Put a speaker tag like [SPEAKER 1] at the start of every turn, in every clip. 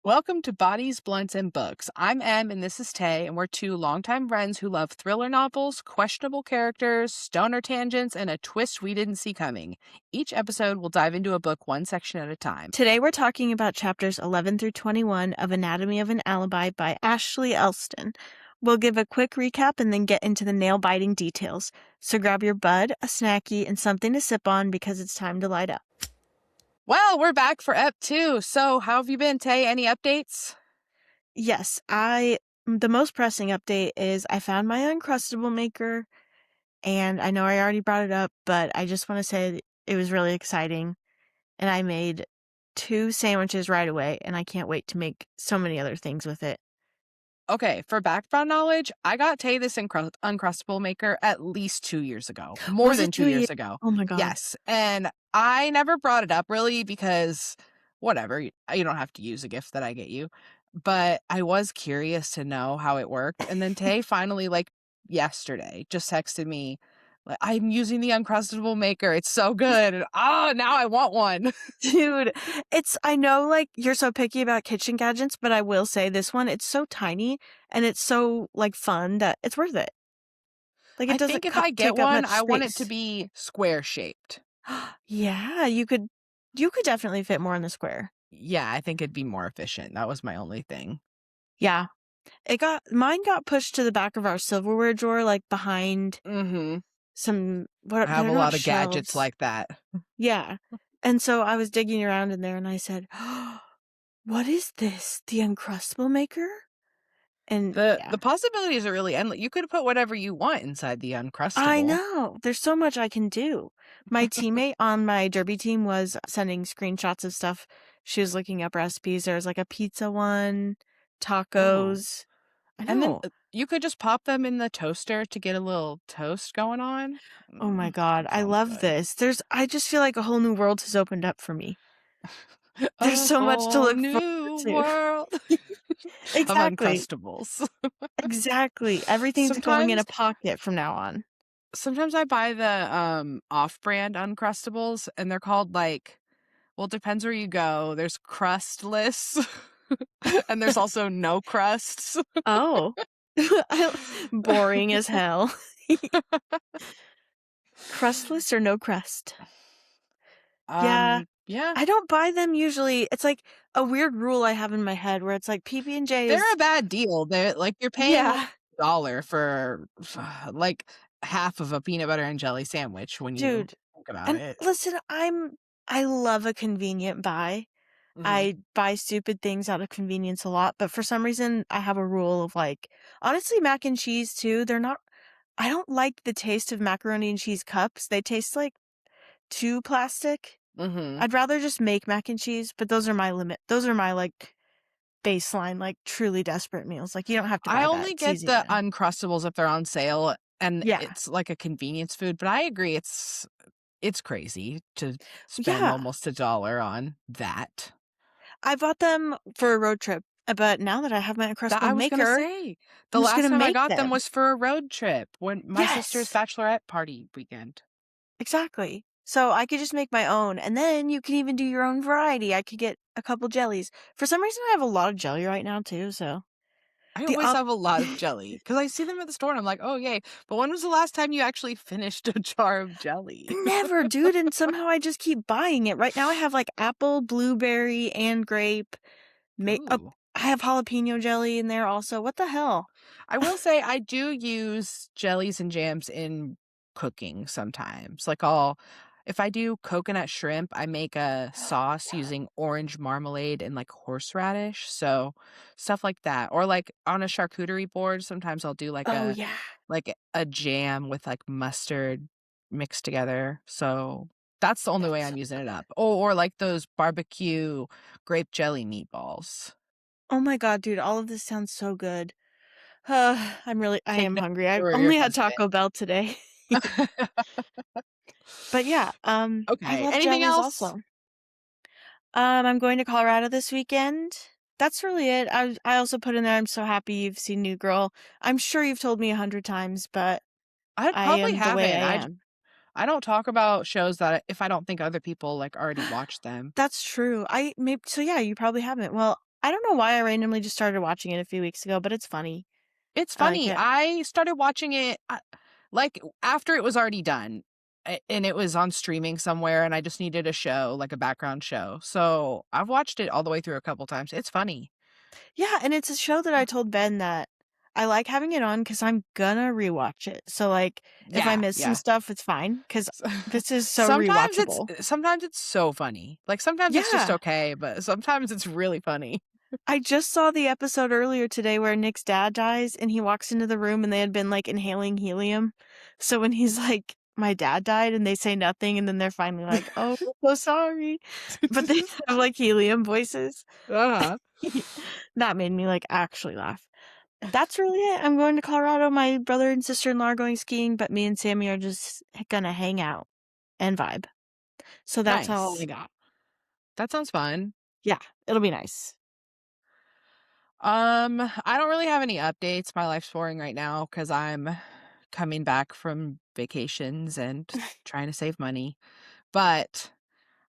[SPEAKER 1] Welcome to Bodies, Blunts, and Books. I'm Em, and this is Tay, and we're two longtime friends who love thriller novels, questionable characters, stoner tangents, and a twist we didn't see coming. Each episode, we'll dive into a book one section at a time.
[SPEAKER 2] Today we're talking about chapters 11 through 21 of Anatomy of an Alibi by Ashley Elston. We'll give a quick recap and then get into the nail-biting details. So grab your bud, a snacky, and something to sip on because it's time to light up.
[SPEAKER 1] Well, we're back for Ep 2. So, how have you been, Tay? Any updates?
[SPEAKER 2] Yes, the most pressing update is I found my Uncrustable maker, and I know I already brought it up, but I just want to say it was really exciting, and I made 2 sandwiches right away, and I can't wait to make so many other things with it.
[SPEAKER 1] Okay, for background knowledge, I got Tay this Uncrustable maker at least 2 years ago. More
[SPEAKER 2] Was
[SPEAKER 1] than
[SPEAKER 2] it
[SPEAKER 1] 2
[SPEAKER 2] 2
[SPEAKER 1] years
[SPEAKER 2] years?
[SPEAKER 1] ago.
[SPEAKER 2] Oh my God.
[SPEAKER 1] Yes, and I never brought it up really because whatever, you don't have to use a gift that I get you. But I was curious to know how it worked. And then Tay finally, like yesterday, just texted me, like, I'm using the Uncrustable maker. It's so good. And now I want one.
[SPEAKER 2] Dude, I know, like, you're so picky about kitchen gadgets, but I will say this one, it's so tiny and it's so, like, fun that it's worth it. Like,
[SPEAKER 1] I
[SPEAKER 2] it doesn't
[SPEAKER 1] think if I get
[SPEAKER 2] take up
[SPEAKER 1] one,
[SPEAKER 2] much
[SPEAKER 1] I want it to
[SPEAKER 2] space.
[SPEAKER 1] be square shaped.
[SPEAKER 2] Yeah, you could definitely fit more in the square.
[SPEAKER 1] Yeah, I think it'd be more efficient. That was my only thing.
[SPEAKER 2] Yeah. Mine got pushed to the back of our silverware drawer, like, behind
[SPEAKER 1] Mm-hmm.
[SPEAKER 2] some,
[SPEAKER 1] I have
[SPEAKER 2] they're
[SPEAKER 1] a
[SPEAKER 2] not
[SPEAKER 1] lot of gadgets
[SPEAKER 2] shelves.
[SPEAKER 1] like that.
[SPEAKER 2] Yeah. And so I was digging around in there and I said, what is this? The Uncrustable maker? And
[SPEAKER 1] The
[SPEAKER 2] yeah.
[SPEAKER 1] the possibilities are really endless. You could put whatever you want inside the
[SPEAKER 2] I
[SPEAKER 1] Uncrustable.
[SPEAKER 2] know. There's so much I can do. My teammate on my derby team was sending screenshots of stuff. She was looking up recipes. There's like a pizza one,
[SPEAKER 1] Ooh.
[SPEAKER 2] tacos. I
[SPEAKER 1] And then
[SPEAKER 2] know.
[SPEAKER 1] you could just pop them in the toaster to get a little toast going on.
[SPEAKER 2] Oh my God.
[SPEAKER 1] That
[SPEAKER 2] I
[SPEAKER 1] sounds
[SPEAKER 2] love
[SPEAKER 1] good.
[SPEAKER 2] this. I just feel like a whole new world has opened up for me. There's
[SPEAKER 1] A
[SPEAKER 2] so much to
[SPEAKER 1] whole
[SPEAKER 2] look forward
[SPEAKER 1] new
[SPEAKER 2] to.
[SPEAKER 1] world of
[SPEAKER 2] Exactly.
[SPEAKER 1] Uncrustables.
[SPEAKER 2] Exactly. Everything's going in
[SPEAKER 1] Sometimes
[SPEAKER 2] a pocket from now on.
[SPEAKER 1] sometimes I buy the off-brand Uncrustables and they're called like, well, it depends where you go. There's crustless and there's also no crusts.
[SPEAKER 2] Oh. Boring as hell. Crustless or no crust? Yeah.
[SPEAKER 1] Yeah.
[SPEAKER 2] I don't buy them usually. It's like a weird rule I have in my head where it's like PB&J
[SPEAKER 1] They're
[SPEAKER 2] is
[SPEAKER 1] a bad deal. They're like you're paying like
[SPEAKER 2] yeah,
[SPEAKER 1] $1 for like half of a peanut butter and jelly sandwich when you
[SPEAKER 2] dude.
[SPEAKER 1] think about
[SPEAKER 2] And
[SPEAKER 1] it.
[SPEAKER 2] listen, I love a convenient buy.
[SPEAKER 1] Mhm.
[SPEAKER 2] I buy stupid things out of convenience a lot, but for some reason I have a rule of like honestly mac and cheese too. I don't like the taste of macaroni and cheese cups. They taste like too plastic.
[SPEAKER 1] Mhm.
[SPEAKER 2] I'd rather just make mac and cheese, but those are my limit. Those are my like baseline, like truly desperate meals. Like you don't have to
[SPEAKER 1] I
[SPEAKER 2] buy that.
[SPEAKER 1] only
[SPEAKER 2] It's
[SPEAKER 1] get
[SPEAKER 2] easy
[SPEAKER 1] the
[SPEAKER 2] to.
[SPEAKER 1] Uncrustables if they're on sale and
[SPEAKER 2] Yeah.
[SPEAKER 1] it's like a convenience food, but I agree it's crazy to spend
[SPEAKER 2] Yeah.
[SPEAKER 1] almost $1 on that.
[SPEAKER 2] I bought them for a road trip, but now that I have my
[SPEAKER 1] That
[SPEAKER 2] Uncrustable
[SPEAKER 1] I was gonna
[SPEAKER 2] maker,
[SPEAKER 1] say. The
[SPEAKER 2] I'm just
[SPEAKER 1] last
[SPEAKER 2] gonna
[SPEAKER 1] time I
[SPEAKER 2] make
[SPEAKER 1] got them
[SPEAKER 2] them.
[SPEAKER 1] was for a road trip when my sister's
[SPEAKER 2] Yes.
[SPEAKER 1] bachelorette party weekend.
[SPEAKER 2] Exactly. So I could just make my own, and then you can even do your own variety. I could get a couple jellies. For some reason, I have a lot of jelly right now too. So
[SPEAKER 1] I
[SPEAKER 2] the
[SPEAKER 1] always
[SPEAKER 2] up.
[SPEAKER 1] have a lot of jelly because I see them at the store and I'm like, oh, yay. But when was the last time you actually finished a jar of jelly?
[SPEAKER 2] Never, dude, and somehow I just keep buying it. Right now, I have like apple, blueberry, and grape.
[SPEAKER 1] Ooh.
[SPEAKER 2] I have jalapeno jelly in there also. What the hell?
[SPEAKER 1] I will say I do use jellies and jams in cooking sometimes. If I do coconut shrimp, I make a sauce using orange marmalade and like horseradish. So stuff like that. Or like on a charcuterie board, sometimes I'll do
[SPEAKER 2] Oh yeah.
[SPEAKER 1] like a jam with like mustard mixed together. So that's the only way
[SPEAKER 2] That's
[SPEAKER 1] I'm using it up. Or like those barbecue grape jelly meatballs.
[SPEAKER 2] Oh my God, dude, all of this sounds so good. I
[SPEAKER 1] Take
[SPEAKER 2] am
[SPEAKER 1] no
[SPEAKER 2] hungry. I
[SPEAKER 1] or your
[SPEAKER 2] only had
[SPEAKER 1] husband.
[SPEAKER 2] Taco Bell today. But yeah, I
[SPEAKER 1] Okay.
[SPEAKER 2] love
[SPEAKER 1] Anything
[SPEAKER 2] jellies
[SPEAKER 1] else?
[SPEAKER 2] also. I'm going to Colorado this weekend. That's really it. I also put in there, I'm so happy you've seen New Girl. I'm sure you've told me 100 times, but
[SPEAKER 1] I
[SPEAKER 2] I
[SPEAKER 1] probably
[SPEAKER 2] am the way
[SPEAKER 1] haven't.
[SPEAKER 2] I am.
[SPEAKER 1] I don't talk about shows that if I don't think other people like already watched them.
[SPEAKER 2] That's true. So yeah, you probably haven't. Well, I don't know why I randomly just started watching it a few weeks ago, but it's funny.
[SPEAKER 1] It's
[SPEAKER 2] I like
[SPEAKER 1] funny.
[SPEAKER 2] it.
[SPEAKER 1] I started watching it, like, after it was already done, and it was on streaming somewhere, and I just needed a show, like a background show. So, I've watched it all the way through a couple times. It's funny.
[SPEAKER 2] Yeah, and it's a show that I told Ben that I like having it on because I'm gonna rewatch it. So, like, if I
[SPEAKER 1] Yeah,
[SPEAKER 2] miss some
[SPEAKER 1] yeah.
[SPEAKER 2] stuff, it's fine because
[SPEAKER 1] S
[SPEAKER 2] this is so rewatchable.
[SPEAKER 1] sometimes it's so funny. Like, sometimes it's just
[SPEAKER 2] Yeah.
[SPEAKER 1] okay, but sometimes it's really funny.
[SPEAKER 2] I just saw the episode earlier today where Nick's dad dies and he walks into the room and they had been like inhaling helium. So when he's like, my dad died and they say nothing and then they're finally like, oh, so sorry. But they have like helium voices.
[SPEAKER 1] Uh-huh.
[SPEAKER 2] That made me like actually laugh. That's really it. I'm going to Colorado. My brother and sister-in-law are going skiing, but me and Sammy are just gonna hang out and vibe. So that's all I
[SPEAKER 1] Nice.
[SPEAKER 2] got.
[SPEAKER 1] That sounds fun.
[SPEAKER 2] Yeah, it'll be nice.
[SPEAKER 1] I don't really have any updates. My life's boring right now because I'm coming back from vacations and trying to save money. But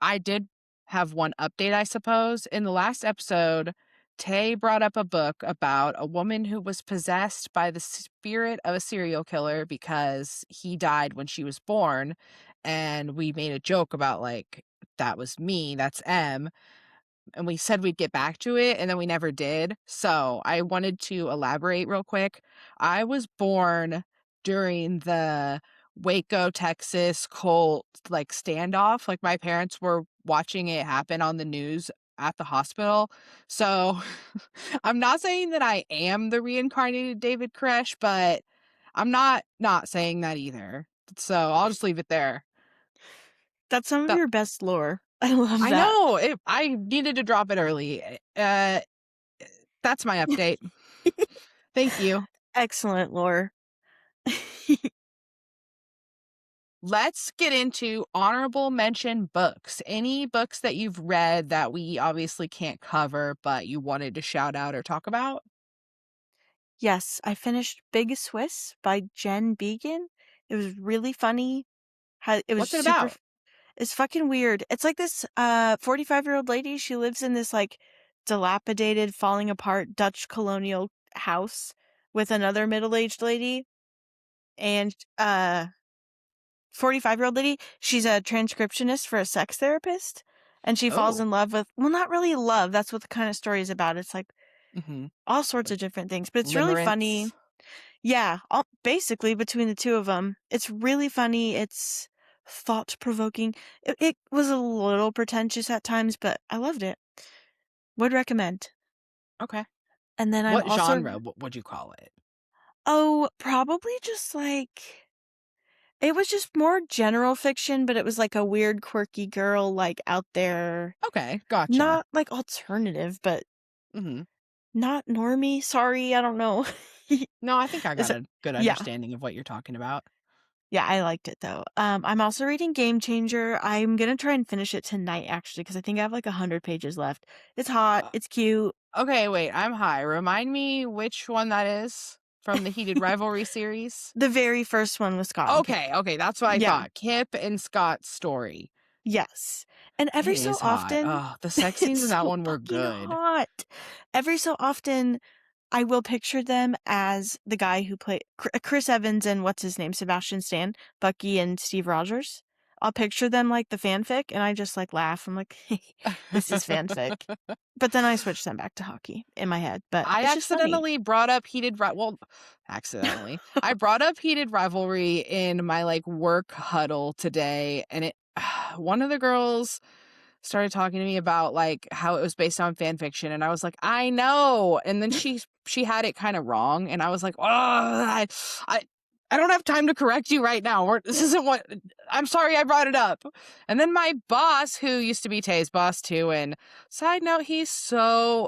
[SPEAKER 1] I did have one update, I suppose. In the last episode, Tay brought up a book about a woman who was possessed by the spirit of a serial killer because he died when she was born. And we made a joke about, like, that was me, that's M, and we said we'd get back to it, and then we never did. So I wanted to elaborate real quick. I was born during the Waco, Texas cult like standoff. Like my parents were watching it happen on the news at the hospital. So I'm not saying that I am the reincarnated David Koresh, but I'm not saying that either. So I'll just leave it there.
[SPEAKER 2] That's some of
[SPEAKER 1] That
[SPEAKER 2] your best lore. I love
[SPEAKER 1] I
[SPEAKER 2] that.
[SPEAKER 1] know I needed to drop it early. That's my update. Thank you.
[SPEAKER 2] Excellent lore.
[SPEAKER 1] Let's get into honorable mention books. Any books that you've read that we obviously can't cover, but you wanted to shout out or talk about?
[SPEAKER 2] Yes, I finished Big Swiss by Jen Began. It was really funny. It was
[SPEAKER 1] What's it
[SPEAKER 2] super
[SPEAKER 1] about?
[SPEAKER 2] it's fucking weird. It's like this 45-year-old lady, she lives in this like dilapidated, falling apart Dutch colonial house with another middle-aged lady and 45-year-old lady, she's a transcriptionist for a sex therapist and she falls
[SPEAKER 1] Oh,
[SPEAKER 2] in love with, well, not really love, that's what the kind of story is about. It's like
[SPEAKER 1] mm-hmm.
[SPEAKER 2] all sorts
[SPEAKER 1] Like
[SPEAKER 2] of different things, but it's really funny.
[SPEAKER 1] limerence.
[SPEAKER 2] Yeah, basically between the two of them. It's really funny. It's thought-provoking. It was a little pretentious at times, but I loved it. Would recommend.
[SPEAKER 1] Okay.
[SPEAKER 2] And then I'm
[SPEAKER 1] What
[SPEAKER 2] also,
[SPEAKER 1] genre would you call it?
[SPEAKER 2] oh, probably just like, it was just more general fiction, but it was like a weird, quirky girl, like out there.
[SPEAKER 1] Okay, gotcha.
[SPEAKER 2] Not like alternative, but
[SPEAKER 1] Mm-hmm.
[SPEAKER 2] not normie. Sorry, I don't know.
[SPEAKER 1] No, I think I
[SPEAKER 2] Is
[SPEAKER 1] got
[SPEAKER 2] it?
[SPEAKER 1] a good
[SPEAKER 2] Yeah.
[SPEAKER 1] understanding of what you're talking about.
[SPEAKER 2] Yeah, I liked it though. I'm also reading Game Changer. I'm gonna try and finish it tonight actually, because I think I have like 100 pages left. It's hot,
[SPEAKER 1] Uh,
[SPEAKER 2] it's cute.
[SPEAKER 1] okay, wait, I'm high. Remind me which one that is from the Heated Rivalry series.
[SPEAKER 2] The very first one with Scott and Kip.
[SPEAKER 1] Okay, okay, that's what I
[SPEAKER 2] Yeah.
[SPEAKER 1] thought. Kip and Scott's story.
[SPEAKER 2] Yes. And
[SPEAKER 1] It
[SPEAKER 2] every so
[SPEAKER 1] is hot.
[SPEAKER 2] often,
[SPEAKER 1] Oh, the sex scenes in
[SPEAKER 2] it's
[SPEAKER 1] that
[SPEAKER 2] so
[SPEAKER 1] one were
[SPEAKER 2] fucking
[SPEAKER 1] good.
[SPEAKER 2] hot. Every so often, I will picture them as the guy who played Chris Evans and what's his name, Sebastian Stan, Bucky and Steve Rogers. I'll picture them like the fanfic, and I just like laugh. I'm like, this is fanfic. But then I switch them back to hockey in my head. But
[SPEAKER 1] I
[SPEAKER 2] it's just funny.
[SPEAKER 1] accidentally brought up accidentally. I brought up Heated Rivalry in my like work huddle today, and it one of the girls started talking to me about like how it was based on fan fiction, and I was like, I know. And then she had it kind of wrong, and I was like, oh, I I don't have time to correct you right now. This isn't what I'm sorry I brought it up. And then my boss, who used to be Tay's boss too, and side note, he's so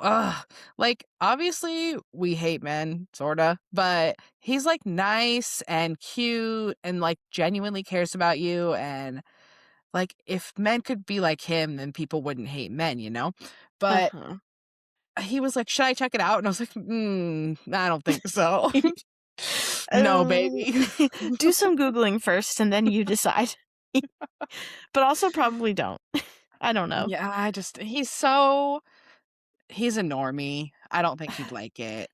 [SPEAKER 1] like obviously we hate men, sorta, but he's like nice and cute and like genuinely cares about you, and like, if men could be like him, then people wouldn't hate men, you know? But
[SPEAKER 2] Uh-huh.
[SPEAKER 1] he was like, "Should I check it out?" And I was like, I don't think so." No,
[SPEAKER 2] Oh,
[SPEAKER 1] baby.
[SPEAKER 2] do some Googling first and then you decide. But also probably don't. I don't know.
[SPEAKER 1] Yeah, I just he's so He's a normie. I don't think he'd like it.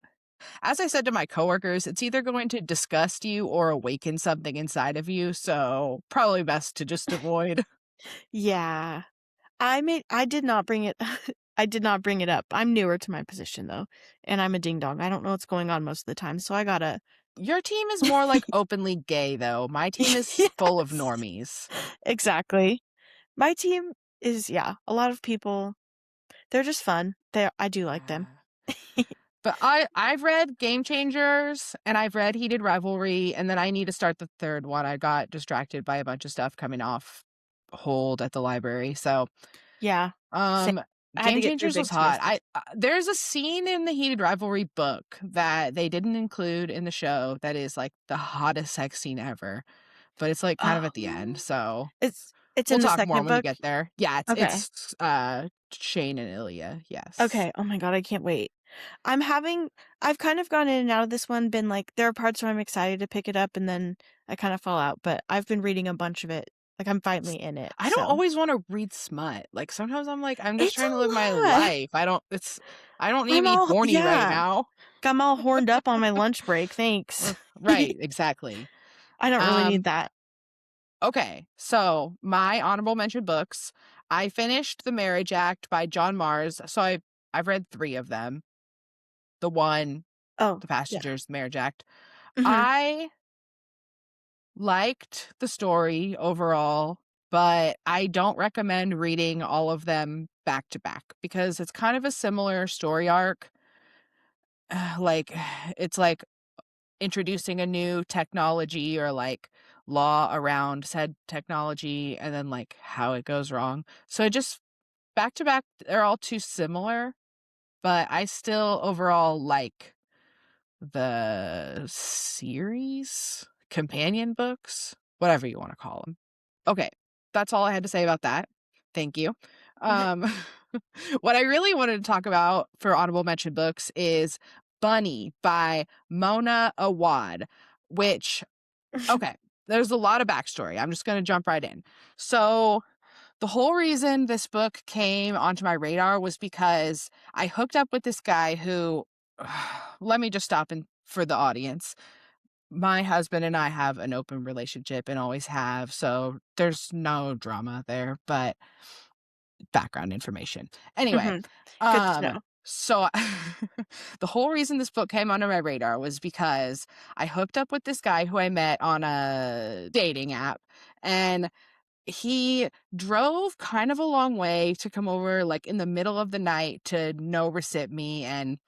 [SPEAKER 1] As I said to my coworkers, it's either going to disgust you or awaken something inside of you, so probably best to just avoid.
[SPEAKER 2] Yeah. I did not bring it I did not bring it up. I'm newer to my position though, and I'm a ding dong. I don't know what's going on most of the time, so I gotta
[SPEAKER 1] Your team is more like openly gay, though. My team is full of
[SPEAKER 2] Yes.
[SPEAKER 1] normies.
[SPEAKER 2] Exactly. My team is yeah, a lot of people, they're just fun. I do like them.
[SPEAKER 1] But I've read Game Changers and I've read Heated Rivalry, and then I need to start the third one. I got distracted by a bunch of stuff coming off hold at the library. So,
[SPEAKER 2] Yeah. Same.
[SPEAKER 1] um,
[SPEAKER 2] I had to
[SPEAKER 1] Game
[SPEAKER 2] get through
[SPEAKER 1] Changers was
[SPEAKER 2] big
[SPEAKER 1] hot.
[SPEAKER 2] semesters.
[SPEAKER 1] There's a scene in the Heated Rivalry book that they didn't include in the show that is like the hottest sex scene ever, but it's like kind of at the end.
[SPEAKER 2] Oh.
[SPEAKER 1] So
[SPEAKER 2] It's
[SPEAKER 1] we'll
[SPEAKER 2] in the
[SPEAKER 1] talk more
[SPEAKER 2] second
[SPEAKER 1] when we
[SPEAKER 2] book?
[SPEAKER 1] get there. Yeah,
[SPEAKER 2] Okay.
[SPEAKER 1] it's Shane and Ilya. Yes.
[SPEAKER 2] Okay. Oh my god, I can't wait. I've kind of gone in and out of this one, been like there are parts where I'm excited to pick it up and then I kind of fall out, but I've been reading a bunch of it. Like I'm finally in it.
[SPEAKER 1] I don't
[SPEAKER 2] So,
[SPEAKER 1] always want to read smut. Like sometimes I'm like, I'm just
[SPEAKER 2] it's
[SPEAKER 1] trying to live my
[SPEAKER 2] a lot.
[SPEAKER 1] life. I don't need to be horny right
[SPEAKER 2] Yeah.
[SPEAKER 1] now.
[SPEAKER 2] I'm all horned up on my lunch break. Thanks.
[SPEAKER 1] Right, exactly.
[SPEAKER 2] I don't really need
[SPEAKER 1] Um,
[SPEAKER 2] that.
[SPEAKER 1] okay. So my honorable mention books. I finished The Marriage Act by John Mars. So I've read 3 of them. The one,
[SPEAKER 2] Oh,
[SPEAKER 1] The
[SPEAKER 2] yeah.
[SPEAKER 1] Passengers, The Marriage Act.
[SPEAKER 2] Mhm.
[SPEAKER 1] I liked the story overall, but I don't recommend reading all of them back to back because it's kind of a similar story arc. Like, it's like introducing a new technology or like law around said technology and then like how it goes wrong. So it just back to back, they're all too similar, but I still overall like the series, companion books, whatever you want to call them. Okay, that's all I had to say about that. Thank you. Um, what I really wanted to talk about for honorable mention books is Bunny by Mona Awad, which, okay, there's a lot of backstory. I'm just going to jump right in. So, the whole reason this book came onto my radar was because I hooked up with this guy who, let me just stop and for the audience. My husband and I have an open relationship and always have, so there's no drama there, but background information. Anyway,
[SPEAKER 2] Mhm. Good to
[SPEAKER 1] um,
[SPEAKER 2] know.
[SPEAKER 1] so the whole reason this book came onto my radar was because I hooked up with this guy who I met on a dating app, and he drove kind of a long way to come over like in the middle of the night to no recip me. And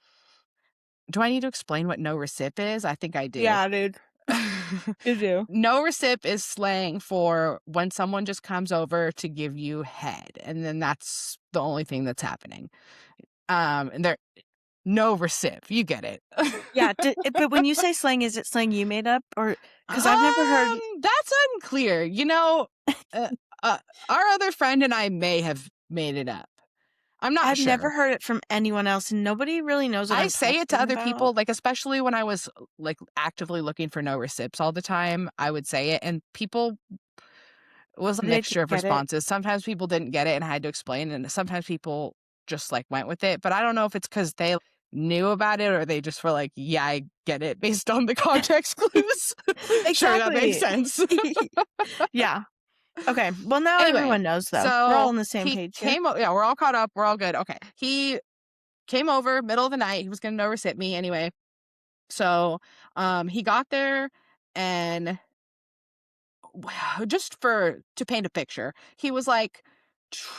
[SPEAKER 1] do I need to explain what no recip is? I think I do.
[SPEAKER 2] Yeah, dude. You do.
[SPEAKER 1] No recip is slang for when someone just comes over to give you head, and then that's the only thing that's happening. And there no recip, you get it.
[SPEAKER 2] Yeah, but when you say slang, is it slang you made up or because 'cause I've never heard
[SPEAKER 1] That's unclear. Uh, uh, our other friend and I may have made it up. I'm not
[SPEAKER 2] I've never
[SPEAKER 1] sure.
[SPEAKER 2] heard it from anyone else, and nobody really knows what
[SPEAKER 1] I
[SPEAKER 2] I'm
[SPEAKER 1] say it to
[SPEAKER 2] talking
[SPEAKER 1] other
[SPEAKER 2] about.
[SPEAKER 1] people, like, especially when I was, like, actively looking for no recips all the time, I would say it, and people it was a
[SPEAKER 2] They
[SPEAKER 1] mixture
[SPEAKER 2] didn't
[SPEAKER 1] of
[SPEAKER 2] get it.
[SPEAKER 1] responses. Sometimes people didn't get it and I had to explain, and sometimes people just, like, went with it, but I don't know if it's because they knew about it or they just were like, "Yeah, I get it," based on the context clues. Sure, that makes
[SPEAKER 2] Exactly.
[SPEAKER 1] sense.
[SPEAKER 2] Yeah. Okay. Well, now
[SPEAKER 1] Anyway,
[SPEAKER 2] everyone knows, though. We're all
[SPEAKER 1] so
[SPEAKER 2] on the same
[SPEAKER 1] he
[SPEAKER 2] page here.
[SPEAKER 1] came o yeah, we're all caught up, we're all good, okay. He came over, middle of the night, he was gonna no recip me anyway. So, he got there and just for to paint a picture, he was like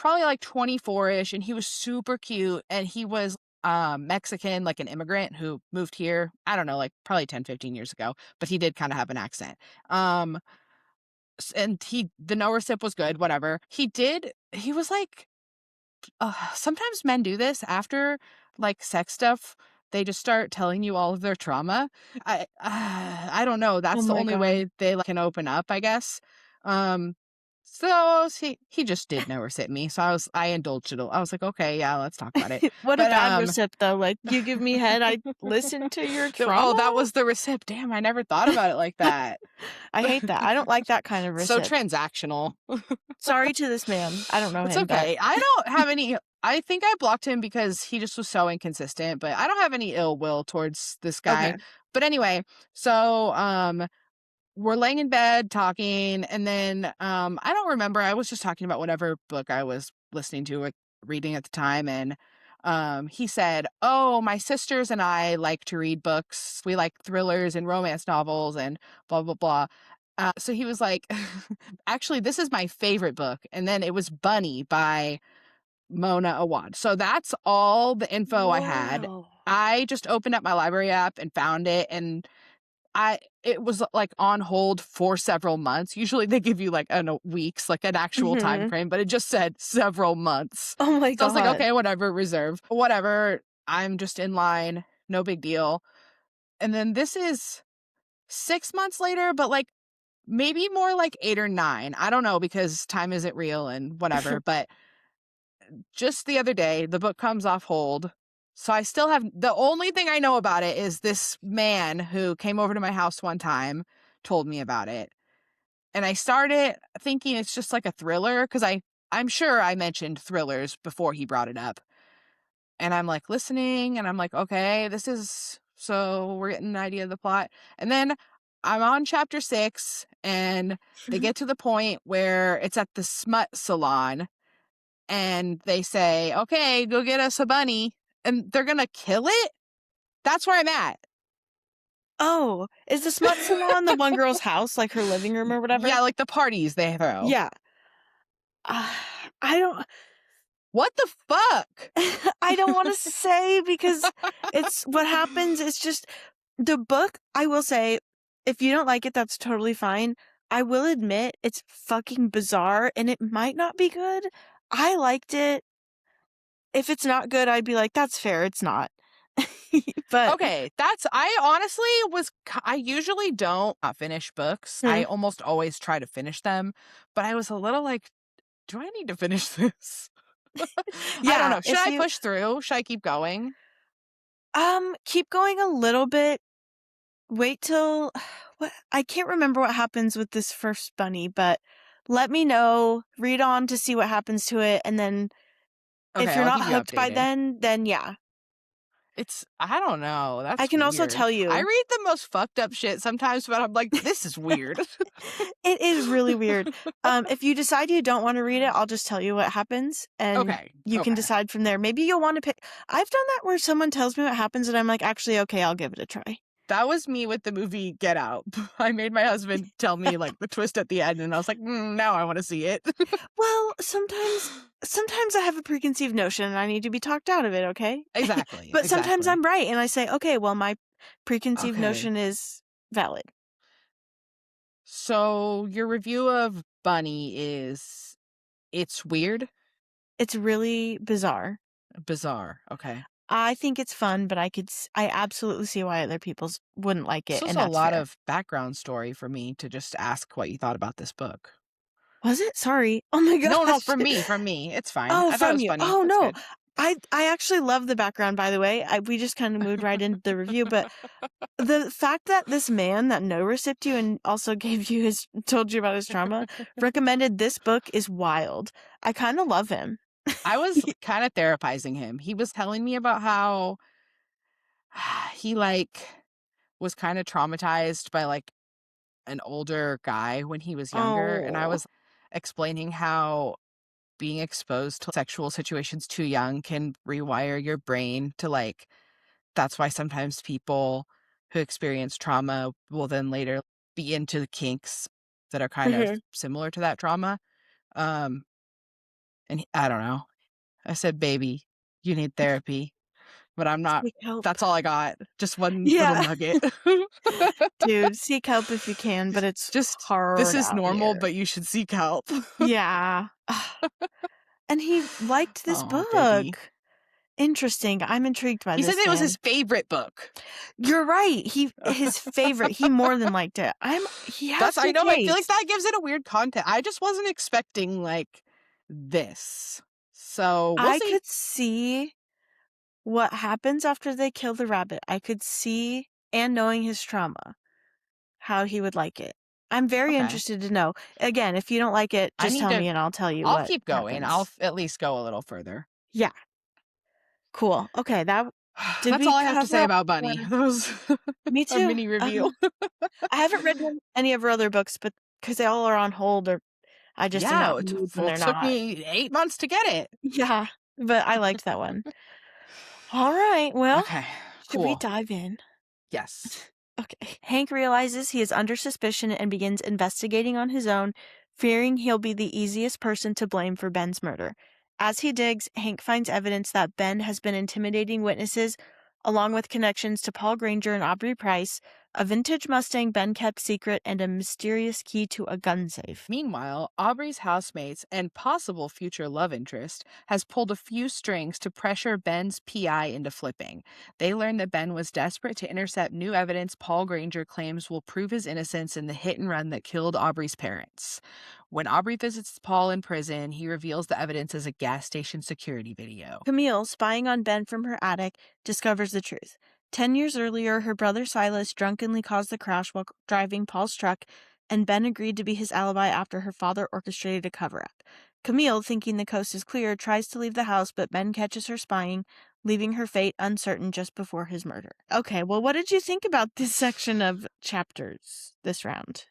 [SPEAKER 1] probably like 24-ish and he was super cute and he was Mexican, like an immigrant who moved here, I don't know, like probably 10, 15 years ago, but he did kind of have an accent. Um and the no recip was good, whatever. He was like sometimes men do this after like sex stuff. They just start telling you all of their trauma. I don't know.
[SPEAKER 2] Oh
[SPEAKER 1] That's the
[SPEAKER 2] my
[SPEAKER 1] only
[SPEAKER 2] god.
[SPEAKER 1] way they like, can open up, I guess. Um, So he just did no recip me. So I indulged it. I was like, okay, yeah, let's talk about it.
[SPEAKER 2] What a
[SPEAKER 1] But
[SPEAKER 2] bad recip, though. Like, you give me head, I listen to your
[SPEAKER 1] oh,
[SPEAKER 2] trauma?
[SPEAKER 1] that was the recip. Damn, I never thought about it like that.
[SPEAKER 2] I hate that. I don't like that kind of
[SPEAKER 1] So
[SPEAKER 2] recip.
[SPEAKER 1] transactional.
[SPEAKER 2] Sorry to this man. I don't know
[SPEAKER 1] It's
[SPEAKER 2] him, but
[SPEAKER 1] okay. I don't have any. I think I blocked him because he just was so inconsistent, but I don't have any ill will towards this guy.
[SPEAKER 2] okay.
[SPEAKER 1] But anyway, so we're laying in bed talking, and then I don't remember. I was just talking about whatever book I was listening to or reading at the time, and he said, "Oh, my sisters and I like to read books. We like thrillers and romance novels and blah blah blah." So he was like, "Actually, this is my favorite book," and then it was Bunny by Mona Awad. So that's all the info I had.
[SPEAKER 2] Whoa.
[SPEAKER 1] I just opened up my library app and found it, and it was, like, on hold for several months. Usually, they give you, like, I don't know, weeks, like, an actual time
[SPEAKER 2] Mhm.
[SPEAKER 1] frame, but it just said several months.
[SPEAKER 2] Oh my
[SPEAKER 1] So I was like,
[SPEAKER 2] god.
[SPEAKER 1] "Okay, whatever, reserve. Whatever, I'm just in line, no big deal." And then this is 6 months later, but, like, maybe more like 8 or 9. I don't know because time isn't real and whatever, but just the other day, the book comes off hold. So I still have the only thing I know about it is this man who came over to my house one time told me about it. And I started thinking it's just like a thriller because I'm sure I mentioned thrillers before he brought it up. And I'm like listening and I'm like, okay, this is so we're getting an idea of the plot. And then I'm on chapter 6 and they get to the point where it's at the smut salon and they say, "Okay, go get us a bunny," and they're gonna kill it? That's where I'm at.
[SPEAKER 2] Oh, is the smut salon the one girl's house, like her living room or whatever?
[SPEAKER 1] Yeah, like the parties they throw.
[SPEAKER 2] Yeah. I don't
[SPEAKER 1] What the fuck?
[SPEAKER 2] I don't wanna say because it's what happens is just the book, I will say, if you don't like it, that's totally fine. I will admit it's fucking bizarre and it might not be good. I liked it. If it's not good, I'd be like, "That's fair, it's not." But
[SPEAKER 1] Okay, I honestly I usually don't finish books. I
[SPEAKER 2] hmm,
[SPEAKER 1] almost always try to finish them, but I was a little like, "Do I need to finish this?" I don't
[SPEAKER 2] yeah,
[SPEAKER 1] know. Should
[SPEAKER 2] if
[SPEAKER 1] I
[SPEAKER 2] you
[SPEAKER 1] push through? Should I keep going?
[SPEAKER 2] keep going a little bit. Wait till what I can't remember what happens with this first bunny, but let me know, read on to see what happens to it, and then
[SPEAKER 1] Okay,
[SPEAKER 2] if you're
[SPEAKER 1] I'll
[SPEAKER 2] not
[SPEAKER 1] keep you
[SPEAKER 2] hooked by
[SPEAKER 1] updated.
[SPEAKER 2] then yeah.
[SPEAKER 1] I don't know.
[SPEAKER 2] I
[SPEAKER 1] That's
[SPEAKER 2] can also
[SPEAKER 1] weird.
[SPEAKER 2] tell
[SPEAKER 1] I
[SPEAKER 2] you
[SPEAKER 1] read the most fucked up shit sometimes, but I'm like, this is weird.
[SPEAKER 2] it is really weird. If you decide you don't wanna read it, I'll just tell you what happens, and
[SPEAKER 1] Okay.
[SPEAKER 2] you can
[SPEAKER 1] Okay.
[SPEAKER 2] decide from there. Maybe you'll wanna pick I've done that where someone tells me what happens, and I'm like, "Actually, okay, I'll give it a try."
[SPEAKER 1] That was me with the movie Get Out. I made my husband tell me like the twist at the end, and I was like, now I want to see it.
[SPEAKER 2] Well, sometimes I have a preconceived notion and I need to be talked out of it, okay?
[SPEAKER 1] Exactly.
[SPEAKER 2] But sometimes
[SPEAKER 1] Exactly.
[SPEAKER 2] I'm right and I say, "Okay, well, my preconceived
[SPEAKER 1] Okay.
[SPEAKER 2] notion is valid."
[SPEAKER 1] So your review of Bunny is it's weird,
[SPEAKER 2] It's really bizarre.
[SPEAKER 1] bizarre. Okay.
[SPEAKER 2] I think it's fun, but I absolutely see why other people wouldn't like it,
[SPEAKER 1] So it's
[SPEAKER 2] and
[SPEAKER 1] a
[SPEAKER 2] that's
[SPEAKER 1] lot
[SPEAKER 2] fair.
[SPEAKER 1] of background story for me to just ask what you thought about this book.
[SPEAKER 2] Was it? Sorry. Oh my
[SPEAKER 1] No, no,
[SPEAKER 2] gosh.
[SPEAKER 1] from me. It's fine.
[SPEAKER 2] Oh,
[SPEAKER 1] I thought it
[SPEAKER 2] from
[SPEAKER 1] was
[SPEAKER 2] you.
[SPEAKER 1] funny.
[SPEAKER 2] Oh,
[SPEAKER 1] That's
[SPEAKER 2] no.
[SPEAKER 1] good.
[SPEAKER 2] I actually love the background, by the way. We just kinda moved right into the review, but the fact that this man that no recipped you and also gave you his told you about his trauma, recommended this book is wild. I kinda love him.
[SPEAKER 1] I was kind of therapizing him. He was telling me about how he like was kind of traumatized by like an older guy when he was younger, and I
[SPEAKER 2] Oh.
[SPEAKER 1] was explaining how being exposed to sexual situations too young can rewire your brain to like that's why sometimes people who experience trauma will then later be into the kinks that are kind of
[SPEAKER 2] Mhm.
[SPEAKER 1] similar to that trauma. Um I don't know. I said, "Baby, you need therapy." But I'm not
[SPEAKER 2] Seek help.
[SPEAKER 1] that's all I got. Just one little
[SPEAKER 2] Yeah.
[SPEAKER 1] nugget.
[SPEAKER 2] Dude, seek help if you can, but it's
[SPEAKER 1] Just, "This
[SPEAKER 2] hard
[SPEAKER 1] is
[SPEAKER 2] out
[SPEAKER 1] normal,
[SPEAKER 2] here.
[SPEAKER 1] but you should seek help."
[SPEAKER 2] Yeah. And he liked this
[SPEAKER 1] Oh, baby.
[SPEAKER 2] book. Interesting. I'm intrigued by
[SPEAKER 1] He said
[SPEAKER 2] this
[SPEAKER 1] it was his
[SPEAKER 2] man.
[SPEAKER 1] favorite book.
[SPEAKER 2] You're right. His favorite. He more than liked it. He has
[SPEAKER 1] I
[SPEAKER 2] good
[SPEAKER 1] know, I feel like
[SPEAKER 2] taste.
[SPEAKER 1] that gives it a weird content. I just wasn't expecting, like, this. So, we'll
[SPEAKER 2] I
[SPEAKER 1] see.
[SPEAKER 2] could see what happens after they kill the rabbit. I could see, and knowing his trauma, how he would like it. I'm very
[SPEAKER 1] Okay.
[SPEAKER 2] interested to know. Again, if you don't like it,
[SPEAKER 1] I
[SPEAKER 2] just
[SPEAKER 1] need
[SPEAKER 2] tell
[SPEAKER 1] to
[SPEAKER 2] me and I'll tell you
[SPEAKER 1] I'll
[SPEAKER 2] what
[SPEAKER 1] keep going. I'll
[SPEAKER 2] happens.
[SPEAKER 1] at least go a little further.
[SPEAKER 2] Yeah, cool. Okay, did
[SPEAKER 1] That's
[SPEAKER 2] we
[SPEAKER 1] all I have to
[SPEAKER 2] cover
[SPEAKER 1] say
[SPEAKER 2] all
[SPEAKER 1] about
[SPEAKER 2] our
[SPEAKER 1] Bunny. That was
[SPEAKER 2] Me
[SPEAKER 1] a
[SPEAKER 2] too.
[SPEAKER 1] mini review.
[SPEAKER 2] I haven't read any of her other books, but because they all are on hold or I just am
[SPEAKER 1] Yeah,
[SPEAKER 2] not in the mood when
[SPEAKER 1] well,
[SPEAKER 2] they're
[SPEAKER 1] it took
[SPEAKER 2] not.
[SPEAKER 1] me 8 months to get it.
[SPEAKER 2] Yeah, but I liked that one. All right, well,
[SPEAKER 1] Okay,
[SPEAKER 2] should we
[SPEAKER 1] cool.
[SPEAKER 2] dive in?
[SPEAKER 1] Yes.
[SPEAKER 2] Okay. Hank realizes he is under suspicion and begins investigating on his own, fearing he'll be the easiest person to blame for Ben's murder. As he digs, Hank finds evidence that Ben has been intimidating witnesses, along with connections to Paul Granger and Aubrey Price, a vintage Mustang Ben kept secret, and a mysterious key to a gun safe.
[SPEAKER 1] Meanwhile, Aubrey's housemates and possible future love interest has pulled a few strings to pressure Ben's PI into flipping. They learn that Ben was desperate to intercept new evidence Paul Granger claims will prove his innocence in the hit and run that killed Aubrey's parents. When Aubrey visits Paul in prison, he reveals the evidence as a gas station security video.
[SPEAKER 2] Camille, spying on Ben from her attic, discovers the truth. 10 years earlier, her brother Silas drunkenly caused the crash while driving Paul's truck, and Ben agreed to be his alibi after her father orchestrated a cover up. Camille, thinking the coast is clear, tries to leave the house, but Ben catches her spying, leaving her fate uncertain just before his murder. Okay, well, what did you think about this section of chapters this round?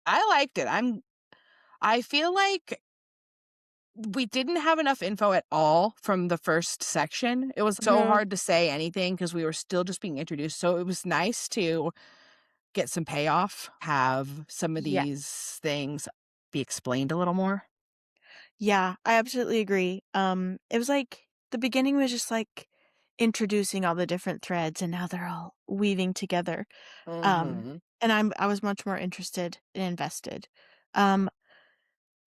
[SPEAKER 1] I liked it. I feel like we didn't have enough info at all from the first section. It was so
[SPEAKER 2] Mhm.
[SPEAKER 1] hard to say anything because we were still just being introduced. So it was nice to get some payoff, have some of
[SPEAKER 2] Yeah.
[SPEAKER 1] these things be explained a little more.
[SPEAKER 2] Yeah, I absolutely agree. It was like the beginning was just like introducing all the different threads and now they're all weaving together.
[SPEAKER 1] Mhm.
[SPEAKER 2] And I was much more interested and invested. Um,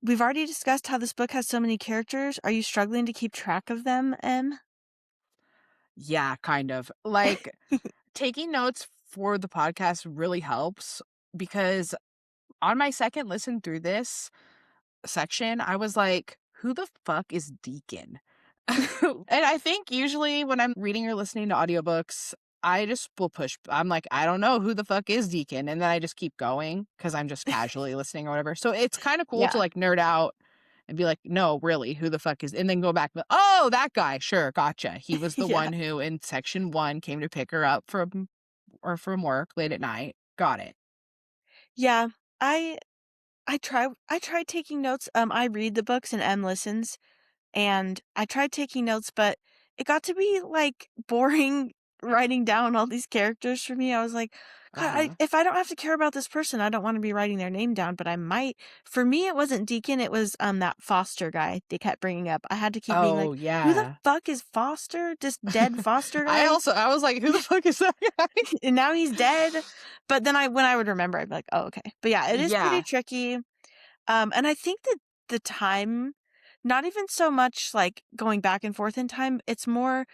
[SPEAKER 2] we've already discussed how this book has so many characters. Are you struggling to keep track of them, Em?
[SPEAKER 1] Yeah, kind of. Like, taking notes for the podcast really helps because on my second listen through this section, I was like, "Who the fuck is Deacon?" And I think usually when I'm reading or listening to audiobooks, I just will push I'm like, "I don't know who the fuck is Deacon," and then I just keep going because 'cause I'm just casually listening or whatever. So it's kinda cool to,
[SPEAKER 2] Yeah.
[SPEAKER 1] like, nerd out and be like, "No, really, who the fuck is," and then go back, "Oh, that guy, sure, gotcha. He was the
[SPEAKER 2] Yeah.
[SPEAKER 1] one who in section 1 came to pick her up from work late at night. Got it."
[SPEAKER 2] Yeah. I I tried taking notes. I read the books and Em listens. And I tried taking notes, but it got to be, like, boring writing down all these characters for me. I was like, "God,
[SPEAKER 1] Uh-huh.
[SPEAKER 2] if I don't have to care about this person, I don't wanna be writing their name down, but I might." For me, it wasn't Deacon, it was, that Foster guy they kept bringing up. I had to keep being like,
[SPEAKER 1] Oh,
[SPEAKER 2] "Who the
[SPEAKER 1] yeah.
[SPEAKER 2] fuck is Foster? This dead Foster guy?"
[SPEAKER 1] I was like, "Who the fuck is that guy?"
[SPEAKER 2] And now he's dead. But then when I would remember, I'd be like, "Oh, okay." But yeah, it is pretty
[SPEAKER 1] Yeah.
[SPEAKER 2] tricky. And I think that the time, not even so much like going back and forth in time, it's more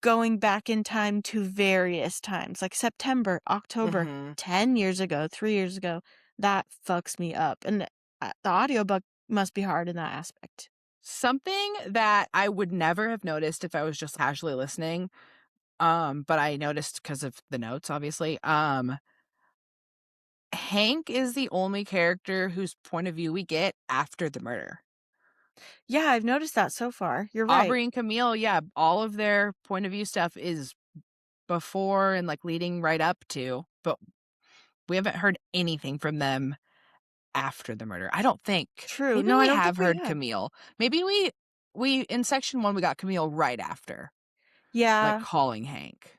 [SPEAKER 2] going back in time to various times, like September, October,
[SPEAKER 1] Mhm.
[SPEAKER 2] 10 years ago, 3 years ago. That fucks me up. And the audiobook must be hard in that aspect.
[SPEAKER 1] Something that I would never have noticed if I was just casually listening, but I noticed because of the notes, obviously. Hank is the only character whose point of view we get after the murder.
[SPEAKER 2] Yeah, I've noticed that so far. You're right.
[SPEAKER 1] Aubrey and Camille, yeah, all of their point of view stuff is before and like leading right up to, but we haven't heard anything from them after the murder. I don't think.
[SPEAKER 2] True.
[SPEAKER 1] Maybe
[SPEAKER 2] No, I
[SPEAKER 1] we
[SPEAKER 2] don't
[SPEAKER 1] have
[SPEAKER 2] think we
[SPEAKER 1] heard
[SPEAKER 2] have.
[SPEAKER 1] Camille. Maybe we in section 1 we got Camille right after, like
[SPEAKER 2] Yeah.
[SPEAKER 1] calling Hank.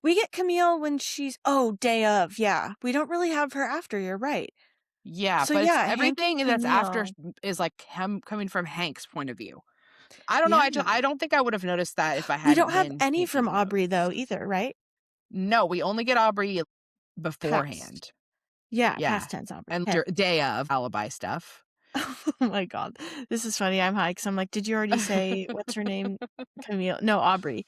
[SPEAKER 2] We get Camille when she's, oh, day of. Yeah. We don't really have her after. You're right.
[SPEAKER 1] Yeah,
[SPEAKER 2] So
[SPEAKER 1] but it's
[SPEAKER 2] yeah, Hank and
[SPEAKER 1] everything that's after
[SPEAKER 2] Camille.
[SPEAKER 1] is like him coming from Hank's point of view. I don't know,
[SPEAKER 2] Yeah.
[SPEAKER 1] I don't think I would have noticed that if I
[SPEAKER 2] We don't
[SPEAKER 1] hadn't
[SPEAKER 2] have
[SPEAKER 1] been
[SPEAKER 2] any from
[SPEAKER 1] taking
[SPEAKER 2] Aubrey though
[SPEAKER 1] notes.
[SPEAKER 2] either, right?
[SPEAKER 1] No, we only get Aubrey
[SPEAKER 2] Past.
[SPEAKER 1] beforehand.
[SPEAKER 2] Yeah,
[SPEAKER 1] Yeah,
[SPEAKER 2] past tense Aubrey.
[SPEAKER 1] and
[SPEAKER 2] Okay.
[SPEAKER 1] day of Alibi stuff.
[SPEAKER 2] Oh my god. This is funny, I'm high 'cause I'm like, "Did you already say what's her name? Camille?" No, Aubrey.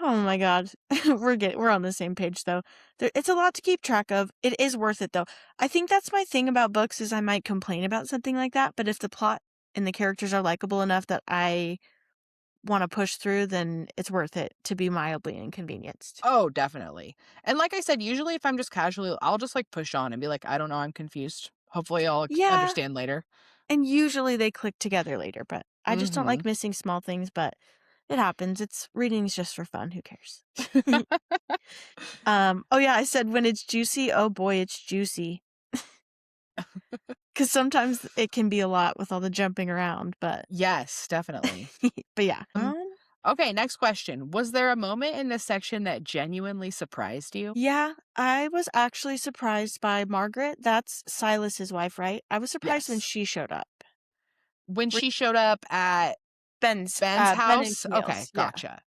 [SPEAKER 2] Oh my god. We're on the same page, though. It's a lot to keep track of. It is worth it, though. I think that's my thing about books is I might complain about something like that, but if the plot and the characters are likable enough that I wanna push through, then it's worth it to be mildly inconvenienced.
[SPEAKER 1] Oh, definitely. And like I said, usually if I'm just casually I'll just, like, push on and be like, "I don't know, I'm confused. Hopefully I'll
[SPEAKER 2] Yeah,
[SPEAKER 1] understand later."
[SPEAKER 2] and usually they click together later, but I just don't like
[SPEAKER 1] Mhm.
[SPEAKER 2] missing small things, but it happens. It's reading's just for fun, who cares? Oh yeah, I said when it's juicy, oh boy, it's juicy. 'Cause sometimes it can be a lot with all the jumping around, but
[SPEAKER 1] Yes, definitely.
[SPEAKER 2] but yeah.
[SPEAKER 1] Okay, next question. Was there a moment in this section that genuinely surprised you?
[SPEAKER 2] Yeah, I was actually surprised by Margaret. That's Silas's wife, right? I was surprised when
[SPEAKER 1] Yes.
[SPEAKER 2] she showed up.
[SPEAKER 1] When
[SPEAKER 2] With
[SPEAKER 1] she showed up at Ben's
[SPEAKER 2] Ben and
[SPEAKER 1] house? Okay,
[SPEAKER 2] Camille's, yeah.
[SPEAKER 1] gotcha.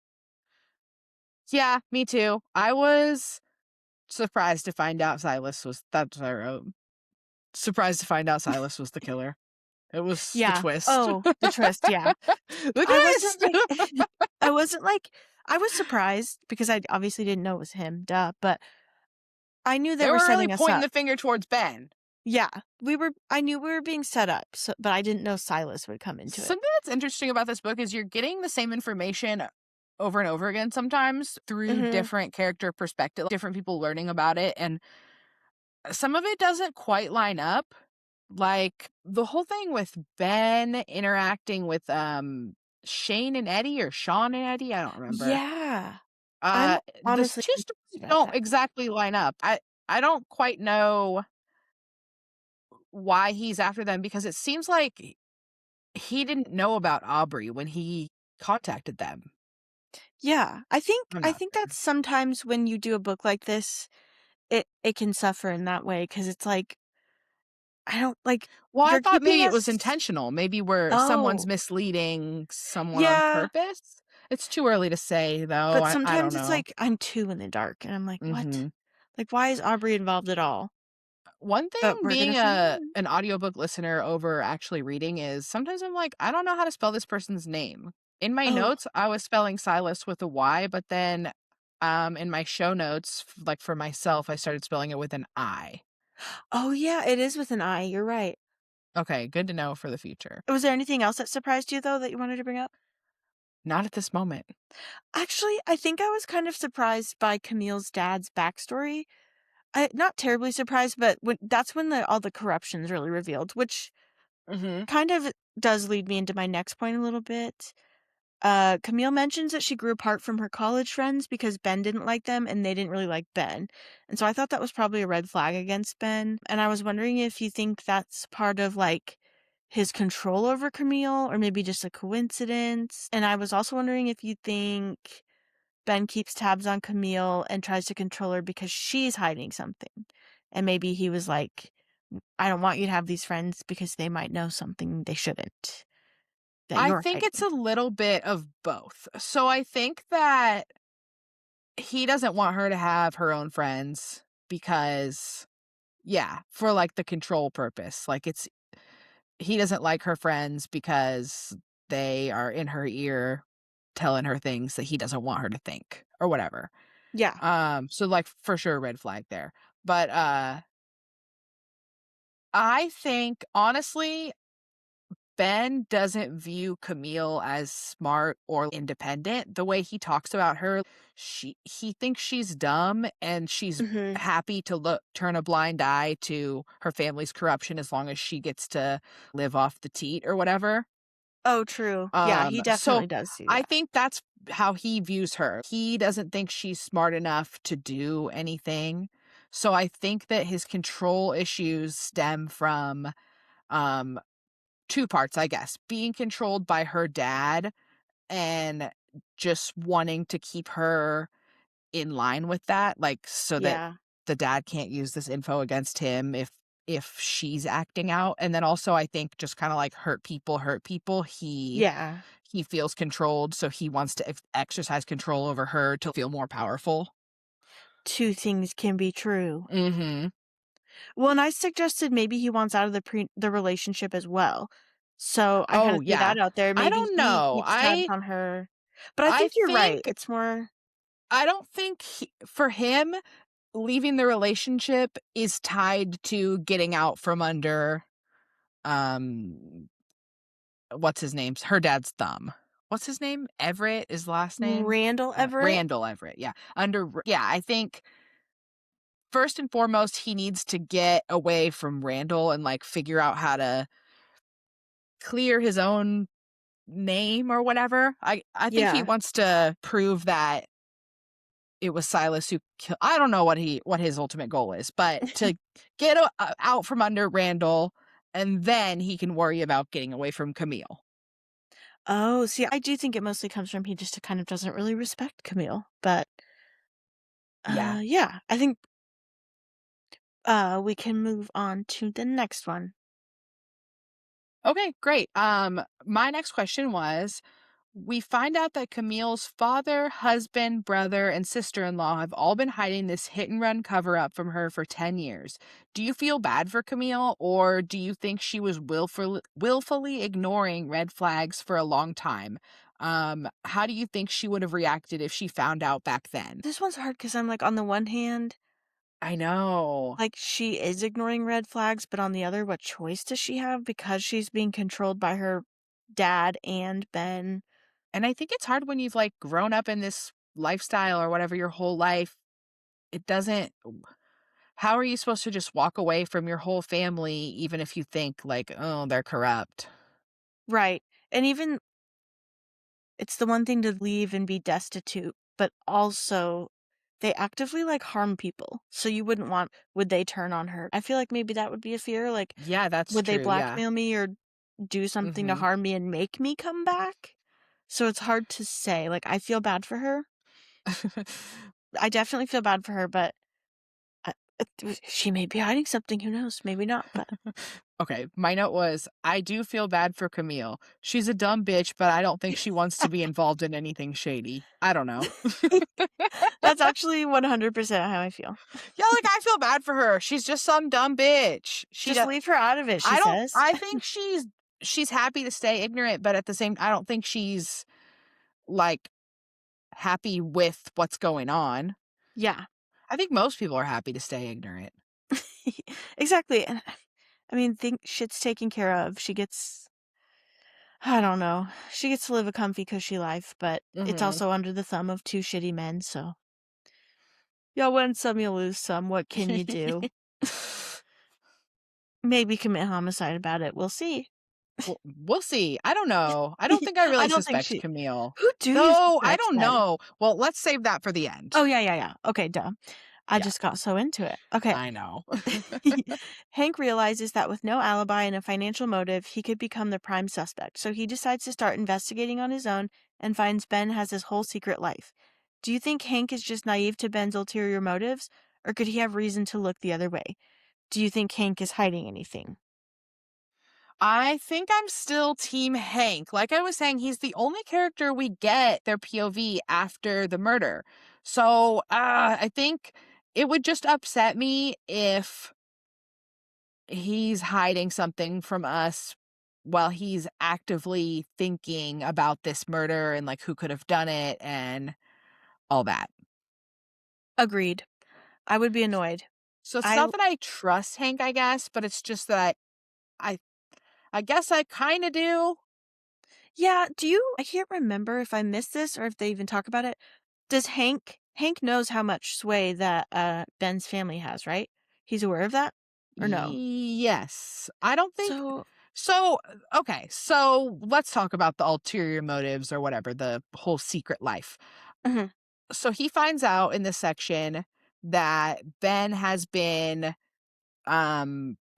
[SPEAKER 1] Yeah, me too. I was surprised to find out Silas was that's what I wrote. Surprised to find out Silas was the killer. It was the
[SPEAKER 2] Yeah.
[SPEAKER 1] twist.
[SPEAKER 2] Oh, the twist, yeah.
[SPEAKER 1] The
[SPEAKER 2] I wasn't
[SPEAKER 1] twist!
[SPEAKER 2] like I wasn't like I was surprised because I obviously didn't know it was him, duh, but I knew they
[SPEAKER 1] They
[SPEAKER 2] were
[SPEAKER 1] were really
[SPEAKER 2] setting us
[SPEAKER 1] pointing
[SPEAKER 2] up.
[SPEAKER 1] the finger towards Ben.
[SPEAKER 2] Yeah, I knew we were being set up, so but I didn't know Silas would come into it.
[SPEAKER 1] Something that's interesting about this book is you're getting the same information over and over again sometimes through
[SPEAKER 2] Mhm.
[SPEAKER 1] different character perspective, different people learning about it, and some of it doesn't quite line up. Like the whole thing with Ben interacting with Shane and Eddie or Sean and Eddie, I don't remember.
[SPEAKER 2] Yeah. I'm
[SPEAKER 1] This
[SPEAKER 2] honestly
[SPEAKER 1] two
[SPEAKER 2] confused
[SPEAKER 1] stories
[SPEAKER 2] about
[SPEAKER 1] don't
[SPEAKER 2] that.
[SPEAKER 1] exactly line up. I don't quite know why he's after them because it seems like he didn't know about Aubrey when he contacted them.
[SPEAKER 2] Yeah,
[SPEAKER 1] I'm
[SPEAKER 2] I
[SPEAKER 1] not
[SPEAKER 2] think
[SPEAKER 1] sure.
[SPEAKER 2] that's sometimes when you do a book like this, it can suffer in that way because it's like, I don't like,
[SPEAKER 1] Well, I
[SPEAKER 2] you're
[SPEAKER 1] thought
[SPEAKER 2] keeping
[SPEAKER 1] maybe it was
[SPEAKER 2] us.
[SPEAKER 1] intentional, maybe where someone's
[SPEAKER 2] Oh,
[SPEAKER 1] misleading someone on
[SPEAKER 2] yeah,
[SPEAKER 1] purpose. It's too early to say, though,
[SPEAKER 2] but
[SPEAKER 1] I don't
[SPEAKER 2] sometimes it's
[SPEAKER 1] know.
[SPEAKER 2] like, I'm too in the dark, and I'm like, "What?
[SPEAKER 1] Mhm.
[SPEAKER 2] Like, why is Aubrey involved at all?"
[SPEAKER 1] One
[SPEAKER 2] But
[SPEAKER 1] thing
[SPEAKER 2] we're gonna
[SPEAKER 1] being
[SPEAKER 2] find
[SPEAKER 1] a
[SPEAKER 2] out.
[SPEAKER 1] an audiobook listener over actually reading is sometimes I'm like, "I don't know how to spell this person's name." In my
[SPEAKER 2] Oh.
[SPEAKER 1] notes, I was spelling Silas with a Y, but then, in my show notes, like, for myself, I started spelling it with an I.
[SPEAKER 2] Oh, yeah, it is with an I, you're right.
[SPEAKER 1] Okay, good to know for the future.
[SPEAKER 2] Was there anything else that surprised you, though, that you wanted to bring up?
[SPEAKER 1] Not at this moment.
[SPEAKER 2] Actually, I think I was kind of surprised by Camille's dad's backstory. I not terribly surprised, but when that's when all the corruption is really revealed, which
[SPEAKER 1] Mhm.
[SPEAKER 2] kind of does lead me into my next point a little bit. Camille mentions that she grew apart from her college friends because Ben didn't like them and they didn't really like Ben. And so I thought that was probably a red flag against Ben. And I was wondering if you think that's part of like his control over Camille or maybe just a coincidence. And I was also wondering if you think Ben keeps tabs on Camille and tries to control her because she's hiding something. And maybe he was like, I don't want you to have these friends because they might know something they shouldn't that
[SPEAKER 1] I
[SPEAKER 2] you're
[SPEAKER 1] think it's
[SPEAKER 2] hiding.
[SPEAKER 1] a little bit of both. So I think that he doesn't want her to have her own friends because yeah, for like the control purpose. Like it's he doesn't like her friends because they are in her ear telling her things that he doesn't want her to think or whatever.
[SPEAKER 2] Yeah.
[SPEAKER 1] So like for sure red flag there. But I think honestly Ben doesn't view Camille as smart or independent. The way he talks about her, he thinks she's dumb and she's
[SPEAKER 2] Mhm.
[SPEAKER 1] happy to turn a blind eye to her family's corruption as long as she gets to live off the teat or whatever.
[SPEAKER 2] Oh, true. Yeah, he
[SPEAKER 1] So
[SPEAKER 2] definitely does see
[SPEAKER 1] I
[SPEAKER 2] that.
[SPEAKER 1] think that's how he views her. He doesn't think she's smart enough to do anything. So I think that his control issues stem from um 2 parts, I guess. Being controlled by her dad and just wanting to keep her in line with that, like, so that
[SPEAKER 2] Yeah.
[SPEAKER 1] the dad can't use this info against him if she's acting out, and then also I think just kinda like hurt people,
[SPEAKER 2] Yeah.
[SPEAKER 1] he feels controlled, so he wants to exercise control over her to feel more powerful.
[SPEAKER 2] 2 things can be true.
[SPEAKER 1] Mhm.
[SPEAKER 2] Well, and I suggested maybe he wants out of the relationship as well. So I kinda
[SPEAKER 1] Oh,
[SPEAKER 2] threw
[SPEAKER 1] yeah.
[SPEAKER 2] that out there.
[SPEAKER 1] I
[SPEAKER 2] Maybe
[SPEAKER 1] don't
[SPEAKER 2] he
[SPEAKER 1] know.
[SPEAKER 2] keeps tabs on her. But I
[SPEAKER 1] I
[SPEAKER 2] think you're right.
[SPEAKER 1] think
[SPEAKER 2] It's more
[SPEAKER 1] I don't think for him, leaving the relationship is tied to getting out from under, um, what's his name? Her dad's thumb. What's his name? Everett is last name?
[SPEAKER 2] Randall Everett.
[SPEAKER 1] Randall Everett, yeah. Yeah, I think first and foremost, he needs to get away from Randall and, like, figure out how to clear his own name or whatever. I think he
[SPEAKER 2] Yeah.
[SPEAKER 1] wants to prove that it was Silas who killed. I don't know what his ultimate goal is, but to get out from under Randall, and then he can worry about getting away from Camille.
[SPEAKER 2] Oh, see, I do think it mostly comes from he just kind of doesn't really respect Camille. But,
[SPEAKER 1] Yeah.
[SPEAKER 2] yeah, I think, we can move on to the next one.
[SPEAKER 1] Okay, great. My next question was, we find out that Camille's father, husband, brother, and sister-in-law have all been hiding this hit and run cover up from her for 10 years. Do you feel bad for Camille, or do you think she was willfully ignoring red flags for a long time? How do you think she would have reacted if she found out back then?
[SPEAKER 2] This one's hard because 'cause I'm like, on the one hand,
[SPEAKER 1] I know.
[SPEAKER 2] like, she is ignoring red flags, but on the other, what choice does she have because she's being controlled by her dad and Ben?
[SPEAKER 1] And I think it's hard when you've like grown up in this lifestyle or whatever your whole life. It doesn't How are you supposed to just walk away from your whole family even if you think like, "Oh, they're corrupt?"
[SPEAKER 2] Right, and even it's the one thing to leave and be destitute, but also they actively, like, harm people, so you wouldn't want would they turn on her? I feel like maybe that would be a fear, like,
[SPEAKER 1] Yeah, that's
[SPEAKER 2] would they
[SPEAKER 1] true, yeah.
[SPEAKER 2] blackmail me or do something to
[SPEAKER 1] Mhm.
[SPEAKER 2] harm me and make me come back? So it's hard to say, like, I feel bad for her. I definitely feel bad for her, but she may be hiding something, who knows? Maybe not, but
[SPEAKER 1] Okay, my note was, "I do feel bad for Camille. She's a dumb bitch, but I don't think she wants to be involved in anything shady." I don't know.
[SPEAKER 2] that's actually 100% how I feel.
[SPEAKER 1] Yeah, like, I feel bad for her. She's just some dumb bitch.
[SPEAKER 2] Just leave her out of it, she
[SPEAKER 1] I don't
[SPEAKER 2] says.
[SPEAKER 1] I think she's happy to stay ignorant, but at the same I don't think she's, like, happy with what's going on.
[SPEAKER 2] Yeah.
[SPEAKER 1] I think most people are happy to stay ignorant.
[SPEAKER 2] Exactly, and I mean, think shit's taken care of. I don't know. She gets to live a comfy, cushy life, but it's
[SPEAKER 1] Mhm.
[SPEAKER 2] also under the thumb of 2 shitty men, so you'll win some, you'll lose some. What can you do? Maybe commit homicide about it. We'll see.
[SPEAKER 1] We'll see. I don't know. I don't think I
[SPEAKER 2] I
[SPEAKER 1] really
[SPEAKER 2] don't think
[SPEAKER 1] suspect
[SPEAKER 2] she
[SPEAKER 1] Camille.
[SPEAKER 2] Who do you
[SPEAKER 1] Though, I
[SPEAKER 2] suspect
[SPEAKER 1] don't
[SPEAKER 2] then?
[SPEAKER 1] know. Well, let's save that for the end.
[SPEAKER 2] Oh, yeah, yeah, yeah. Okay, duh. I
[SPEAKER 1] Yeah,
[SPEAKER 2] just got so into it. Okay.
[SPEAKER 1] I know.
[SPEAKER 2] Hank realizes that with no alibi and a financial motive, he could become the prime suspect, so he decides to start investigating on his own and finds Ben has his whole secret life. Do you think Hank is just naive to Ben's ulterior motives, or could he have reason to look the other way? Do you think Hank is hiding anything?
[SPEAKER 1] I think I'm still team Hank. Like I was saying, he's the only character we get their POV after the murder. So, I think it would just upset me if he's hiding something from us while he's actively thinking about this murder and, like, who could have done it and all that.
[SPEAKER 2] Agreed. I would be annoyed.
[SPEAKER 1] So it's
[SPEAKER 2] I
[SPEAKER 1] not that I trust Hank, I guess, but it's just that I I guess I kinda do.
[SPEAKER 2] Yeah, do you I can't remember if I missed this or if they even talk about it. Does Hank knows how much sway that, Ben's family has, right? He's aware of that? Or no?
[SPEAKER 1] Yes. I don't think
[SPEAKER 2] So
[SPEAKER 1] so, okay, so let's talk about the ulterior motives or whatever, the whole secret life.
[SPEAKER 2] mhm,
[SPEAKER 1] So he finds out in this section that Ben has been,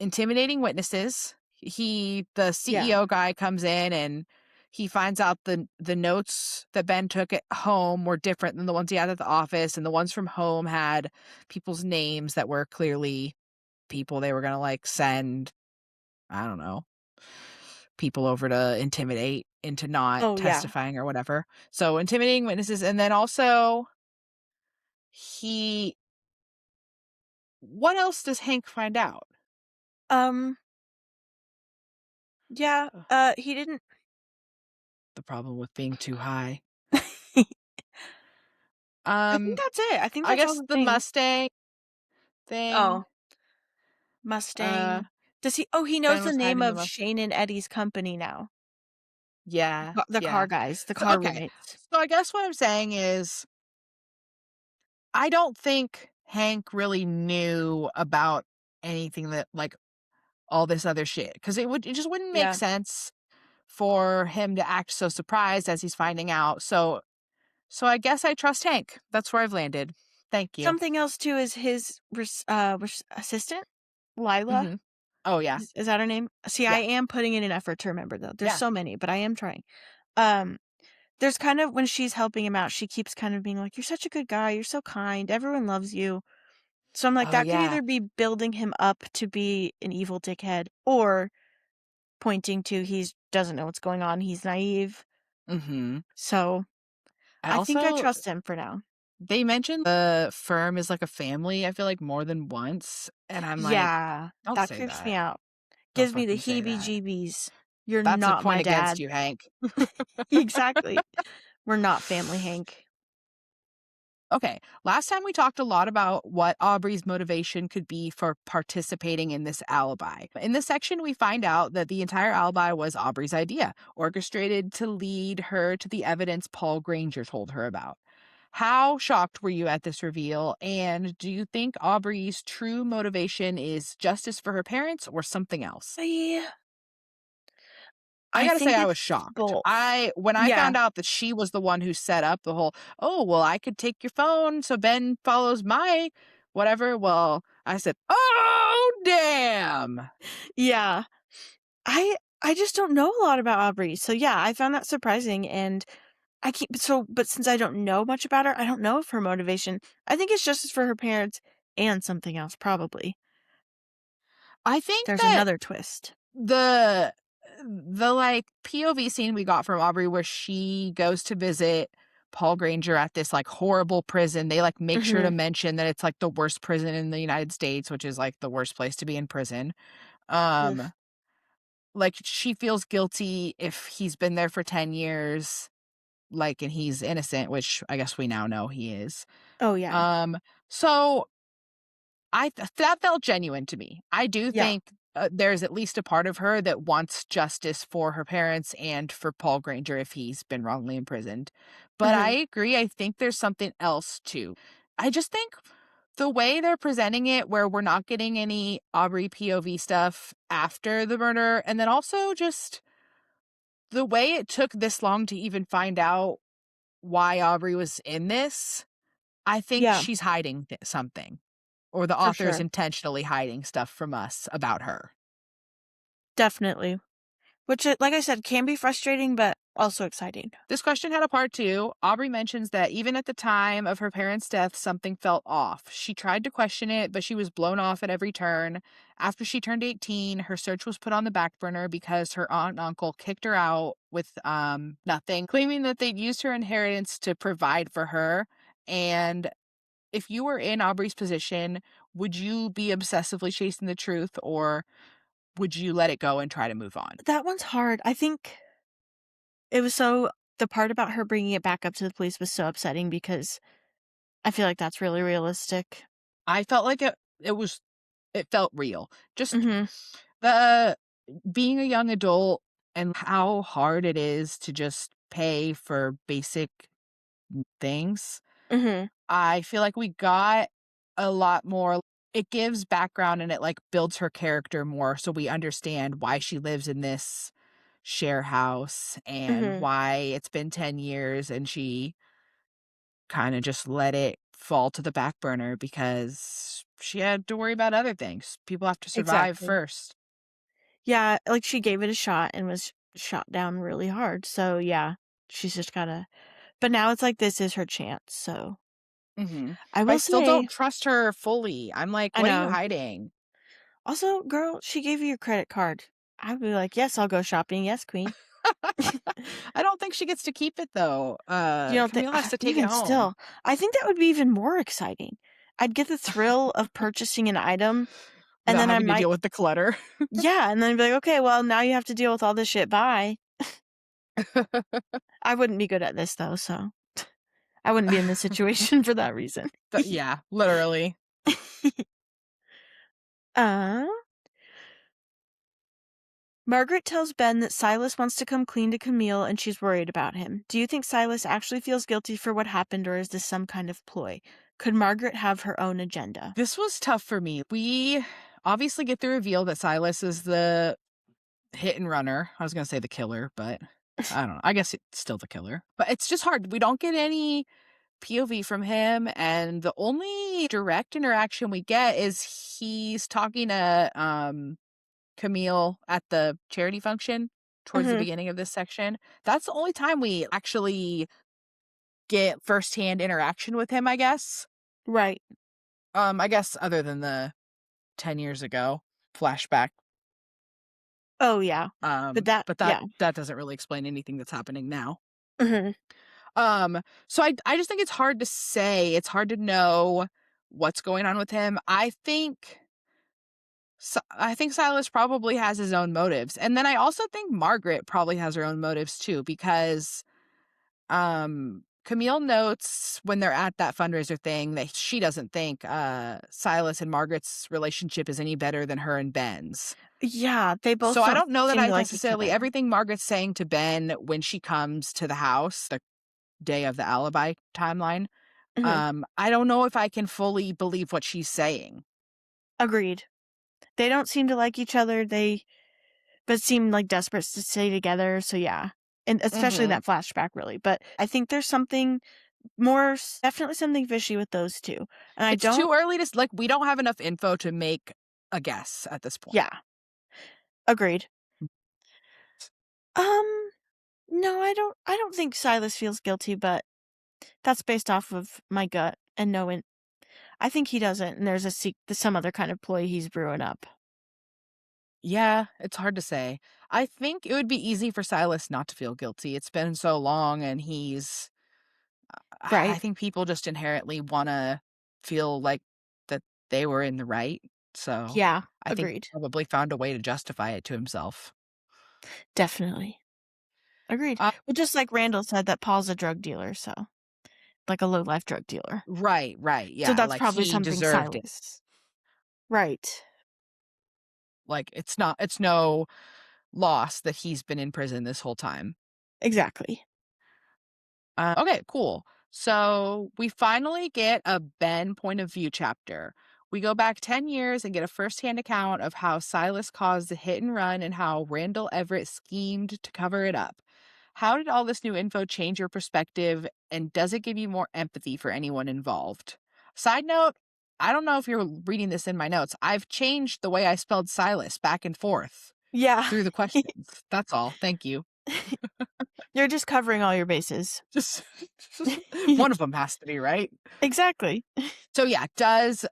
[SPEAKER 1] intimidating witnesses. The
[SPEAKER 2] yeah.
[SPEAKER 1] CEO guy comes in and he finds out the notes that Ben took at home were different than the ones he had at the office, and the ones from home had people's names that were clearly people they were gonna, like, send, I don't know, people over to intimidate into not
[SPEAKER 2] Oh, yeah.
[SPEAKER 1] testifying or whatever. So intimidating witnesses, and then also he what else does Hank find out?
[SPEAKER 2] Um, yeah,
[SPEAKER 1] Ugh,
[SPEAKER 2] he didn't
[SPEAKER 1] the problem with being too high.
[SPEAKER 2] I think
[SPEAKER 1] Um,
[SPEAKER 2] that's it. I think
[SPEAKER 1] I
[SPEAKER 2] that's all
[SPEAKER 1] guess
[SPEAKER 2] the
[SPEAKER 1] the
[SPEAKER 2] things.
[SPEAKER 1] Mustang thing,
[SPEAKER 2] Oh,
[SPEAKER 1] uh,
[SPEAKER 2] Mustang. Does he he knows
[SPEAKER 1] Ben
[SPEAKER 2] the
[SPEAKER 1] was
[SPEAKER 2] name
[SPEAKER 1] hiding the
[SPEAKER 2] of
[SPEAKER 1] Mustang.
[SPEAKER 2] Shane and Eddie's company now.
[SPEAKER 1] Yeah,
[SPEAKER 2] The car
[SPEAKER 1] yeah.
[SPEAKER 2] guys, the
[SPEAKER 1] So,
[SPEAKER 2] car
[SPEAKER 1] okay.
[SPEAKER 2] roommates.
[SPEAKER 1] So I guess what I'm saying is I don't think Hank really knew about anything that like all this other shit because it just wouldn't make
[SPEAKER 2] Yeah.
[SPEAKER 1] sense for him to act so surprised as he's finding out. So I guess I trust Hank. That's where I've landed. Thank you.
[SPEAKER 2] Something else too is his assistant, Lila.
[SPEAKER 1] Hmm. Oh yeah,
[SPEAKER 2] Is that her name? See, I
[SPEAKER 1] yeah,
[SPEAKER 2] am putting in an effort to remember though. There's
[SPEAKER 1] yeah.
[SPEAKER 2] so many, but I am trying. Um, there's kind of when she's helping him out, she keeps kind of being like, "You're such a good guy. You're so kind. Everyone loves you." So I'm like,
[SPEAKER 1] Oh
[SPEAKER 2] that could
[SPEAKER 1] yeah.
[SPEAKER 2] either be building him up to be an evil dickhead, or pointing to he's doesn't know what's going on. He's naive.
[SPEAKER 1] Hmm.
[SPEAKER 2] So
[SPEAKER 1] I
[SPEAKER 2] I think I
[SPEAKER 1] also
[SPEAKER 2] trust him for now.
[SPEAKER 1] they mentioned the firm is like a family. I feel like more than once, and I'm like,
[SPEAKER 2] Yeah,
[SPEAKER 1] don't
[SPEAKER 2] that
[SPEAKER 1] say
[SPEAKER 2] creeps me
[SPEAKER 1] that.
[SPEAKER 2] out.
[SPEAKER 1] Don't
[SPEAKER 2] Gives me the
[SPEAKER 1] fucking say that.
[SPEAKER 2] heebie-jeebies. You're
[SPEAKER 1] That's a
[SPEAKER 2] not
[SPEAKER 1] point
[SPEAKER 2] my
[SPEAKER 1] against
[SPEAKER 2] dad.
[SPEAKER 1] you, Hank.
[SPEAKER 2] Exactly. We're not family, Hank.
[SPEAKER 1] Okay, last time we talked a lot about what Aubrey's motivation could be for participating in this alibi. In this section, we find out that the entire alibi was Aubrey's idea, orchestrated to lead her to the evidence Paul Granger told her about. How shocked were you at this reveal? And do you think Aubrey's true motivation is justice for her parents or something else?
[SPEAKER 2] I
[SPEAKER 1] I
[SPEAKER 2] I
[SPEAKER 1] gotta say
[SPEAKER 2] think
[SPEAKER 1] I was
[SPEAKER 2] it's
[SPEAKER 1] shocked.
[SPEAKER 2] both.
[SPEAKER 1] I when I
[SPEAKER 2] Yeah.
[SPEAKER 1] found out that she was the one who set up the whole, "Oh, well, I could take your phone so Ben follows my whatever." Well, I said, "Oh, damn."
[SPEAKER 2] Yeah. I just don't know a lot about Aubrey. So yeah, I found that surprising, and I keep but since I don't know much about her, I don't know if her motivation. I think it's justice for her parents and something else probably.
[SPEAKER 1] I think
[SPEAKER 2] There's
[SPEAKER 1] that
[SPEAKER 2] another twist.
[SPEAKER 1] the like POV scene we got from Aubrey where she goes to visit Paul Granger at this like horrible prison. They like make sure to
[SPEAKER 2] Mhm.
[SPEAKER 1] mention that it's like the worst prison in the United States, which is like the worst place to be in prison. Um like she feels guilty if he's been there for 10 years, like, and he's innocent, which I guess we now know he is.
[SPEAKER 2] Oh yeah.
[SPEAKER 1] Um, so that felt genuine to me. I do
[SPEAKER 2] Yeah.
[SPEAKER 1] think there's at least a part of her that wants justice for her parents and for Paul Granger if he's been wrongly imprisoned. But I
[SPEAKER 2] Mhm.
[SPEAKER 1] agree. I think there's something else too. I just think the way they're presenting it, where we're not getting any Aubrey POV stuff after the murder, and then also just the way it took this long to even find out why Aubrey was in this, I think
[SPEAKER 2] Yeah,
[SPEAKER 1] she's hiding something, or the
[SPEAKER 2] for
[SPEAKER 1] author is
[SPEAKER 2] sure.
[SPEAKER 1] intentionally hiding stuff from us about her.
[SPEAKER 2] Definitely. Which like I said, can be frustrating, but also exciting.
[SPEAKER 1] This question had a part two. Aubrey mentions that even at the time of her parents' death, something felt off. She tried to question it, but she was blown off at every turn. After she turned 18, her search was put on the back burner because her aunt and uncle kicked her out with nothing, claiming that they'd used her inheritance to provide for her. And if you were in Aubrey's position, would you be obsessively chasing the truth or would you let it go and try to move on?
[SPEAKER 2] That one's hard. I think it was the part about her bringing it back up to the police was so upsetting because I feel like that's really realistic.
[SPEAKER 1] I felt like it felt real. Just
[SPEAKER 2] Mhm.
[SPEAKER 1] the being a young adult and how hard it is to just pay for basic things.
[SPEAKER 2] Mhm.
[SPEAKER 1] I feel like we got a lot more. It gives background and it like builds her character more so we understand why she lives in this share house and
[SPEAKER 2] Mhm.
[SPEAKER 1] why it's been 10 years and she kind of just let it fall to the back burner because she had to worry about other things. People have to survive
[SPEAKER 2] Exactly.
[SPEAKER 1] first.
[SPEAKER 2] Yeah, like she gave it a shot and was shot down really hard. So yeah, she's just gotta. But now it's like this is her chance. So
[SPEAKER 1] Mhm.
[SPEAKER 2] I
[SPEAKER 1] But I
[SPEAKER 2] will
[SPEAKER 1] still
[SPEAKER 2] say,
[SPEAKER 1] don't trust her fully. I'm like,
[SPEAKER 2] I
[SPEAKER 1] "What are you
[SPEAKER 2] know.
[SPEAKER 1] hiding?"
[SPEAKER 2] Also, girl, she gave you your credit card. I'd be like, yes, I'll go shopping. Yes, queen.
[SPEAKER 1] I don't think she gets to keep it though.
[SPEAKER 2] You don't think
[SPEAKER 1] Camille has to take it
[SPEAKER 2] even
[SPEAKER 1] home.
[SPEAKER 2] still? I think that would be even more exciting. I'd get the thrill of purchasing an item, and
[SPEAKER 1] Without
[SPEAKER 2] then I
[SPEAKER 1] having to
[SPEAKER 2] might
[SPEAKER 1] deal with the clutter.
[SPEAKER 2] yeah, and then I'd be like, "Okay, well, now you have to deal with all this shit, bye." I wouldn't be good at this though, so I wouldn't be in this situation for that reason.
[SPEAKER 1] Yeah, literally.
[SPEAKER 2] Uh, Margaret tells Ben that Silas wants to come clean to Camille and she's worried about him. Do you think Silas actually feels guilty for what happened or is this some kind of ploy? Could Margaret have her own agenda?
[SPEAKER 1] This was tough for me. We obviously get the reveal that Silas is the hit and runner. I was gonna say the killer, but I don't know. I guess it's still the killer. But it's just hard. We don't get any POV from him, and the only direct interaction we get is he's talking to Camille at the charity function towards the
[SPEAKER 2] Mhm.
[SPEAKER 1] beginning of this section. That's the only time we actually get firsthand interaction with him, I guess.
[SPEAKER 2] Right.
[SPEAKER 1] I guess other than the 10 years ago flashback.
[SPEAKER 2] Oh, yeah. But that
[SPEAKER 1] But
[SPEAKER 2] yeah.
[SPEAKER 1] that doesn't really explain anything that's happening now.
[SPEAKER 2] Mhm.
[SPEAKER 1] So I just think it's hard to say. It's hard to know what's going on with him. I think Silas probably has his own motives. And then I also think Margaret probably has her own motives too, because Camille notes when they're at that fundraiser thing that she doesn't think Silas and Margaret's relationship is any better than her and Ben's.
[SPEAKER 2] Yeah, they both
[SPEAKER 1] So I
[SPEAKER 2] don't
[SPEAKER 1] don't know that
[SPEAKER 2] seem
[SPEAKER 1] I
[SPEAKER 2] to like each
[SPEAKER 1] necessarily
[SPEAKER 2] other.
[SPEAKER 1] everything Margaret's saying to Ben when she comes to the house the day of the alibi timeline.
[SPEAKER 2] Mhm.
[SPEAKER 1] I don't know if I can fully believe what she's saying.
[SPEAKER 2] Agreed. They don't seem to like each other, but seem, like, desperate to stay together, so yeah. And especially
[SPEAKER 1] Mhm.
[SPEAKER 2] that flashback, really, but I think there's something more s definitely something fishy with those 2, and I
[SPEAKER 1] It's
[SPEAKER 2] don't
[SPEAKER 1] too early to like, we don't have enough info to make a guess at this point.
[SPEAKER 2] yeah, agreed. Um, no, I don't think Silas feels guilty, but that's based off of my gut and knowing I think he doesn't, and there's some other kind of ploy he's brewing up.
[SPEAKER 1] Yeah, it's hard to say. I think it would be easy for Silas not to feel guilty. It's been so long and I
[SPEAKER 2] Right.
[SPEAKER 1] think people just inherently wanna feel like that they were in the right. So,
[SPEAKER 2] Yeah,
[SPEAKER 1] I think he
[SPEAKER 2] agreed.
[SPEAKER 1] probably found a way to justify it to himself.
[SPEAKER 2] Definitely. Agreed.
[SPEAKER 1] Uh,
[SPEAKER 2] Well, just like Randall said that Paul's a drug dealer, so like a low life drug dealer.
[SPEAKER 1] right, right,
[SPEAKER 2] So
[SPEAKER 1] yeah,
[SPEAKER 2] that's
[SPEAKER 1] like,
[SPEAKER 2] probably
[SPEAKER 1] he
[SPEAKER 2] something
[SPEAKER 1] deserved it.
[SPEAKER 2] Silas right.
[SPEAKER 1] Like, it's no loss that he's been in prison this whole time.
[SPEAKER 2] Exactly.
[SPEAKER 1] Okay, cool. So we finally get a Ben point of view chapter. We go back 10 years and get a firsthand account of how Silas caused the hit and run and how Randall Everett schemed to cover it up. How did all this new info change your perspective, and does it give you more empathy for anyone involved? Side note, I don't know if you're reading this in my notes. I've changed the way I spelled Silas back and forth
[SPEAKER 2] Yeah.
[SPEAKER 1] through the questions. That's all. Thank you.
[SPEAKER 2] You're just covering all your bases.
[SPEAKER 1] Just one of them has to be, right?
[SPEAKER 2] Exactly.
[SPEAKER 1] So yeah, does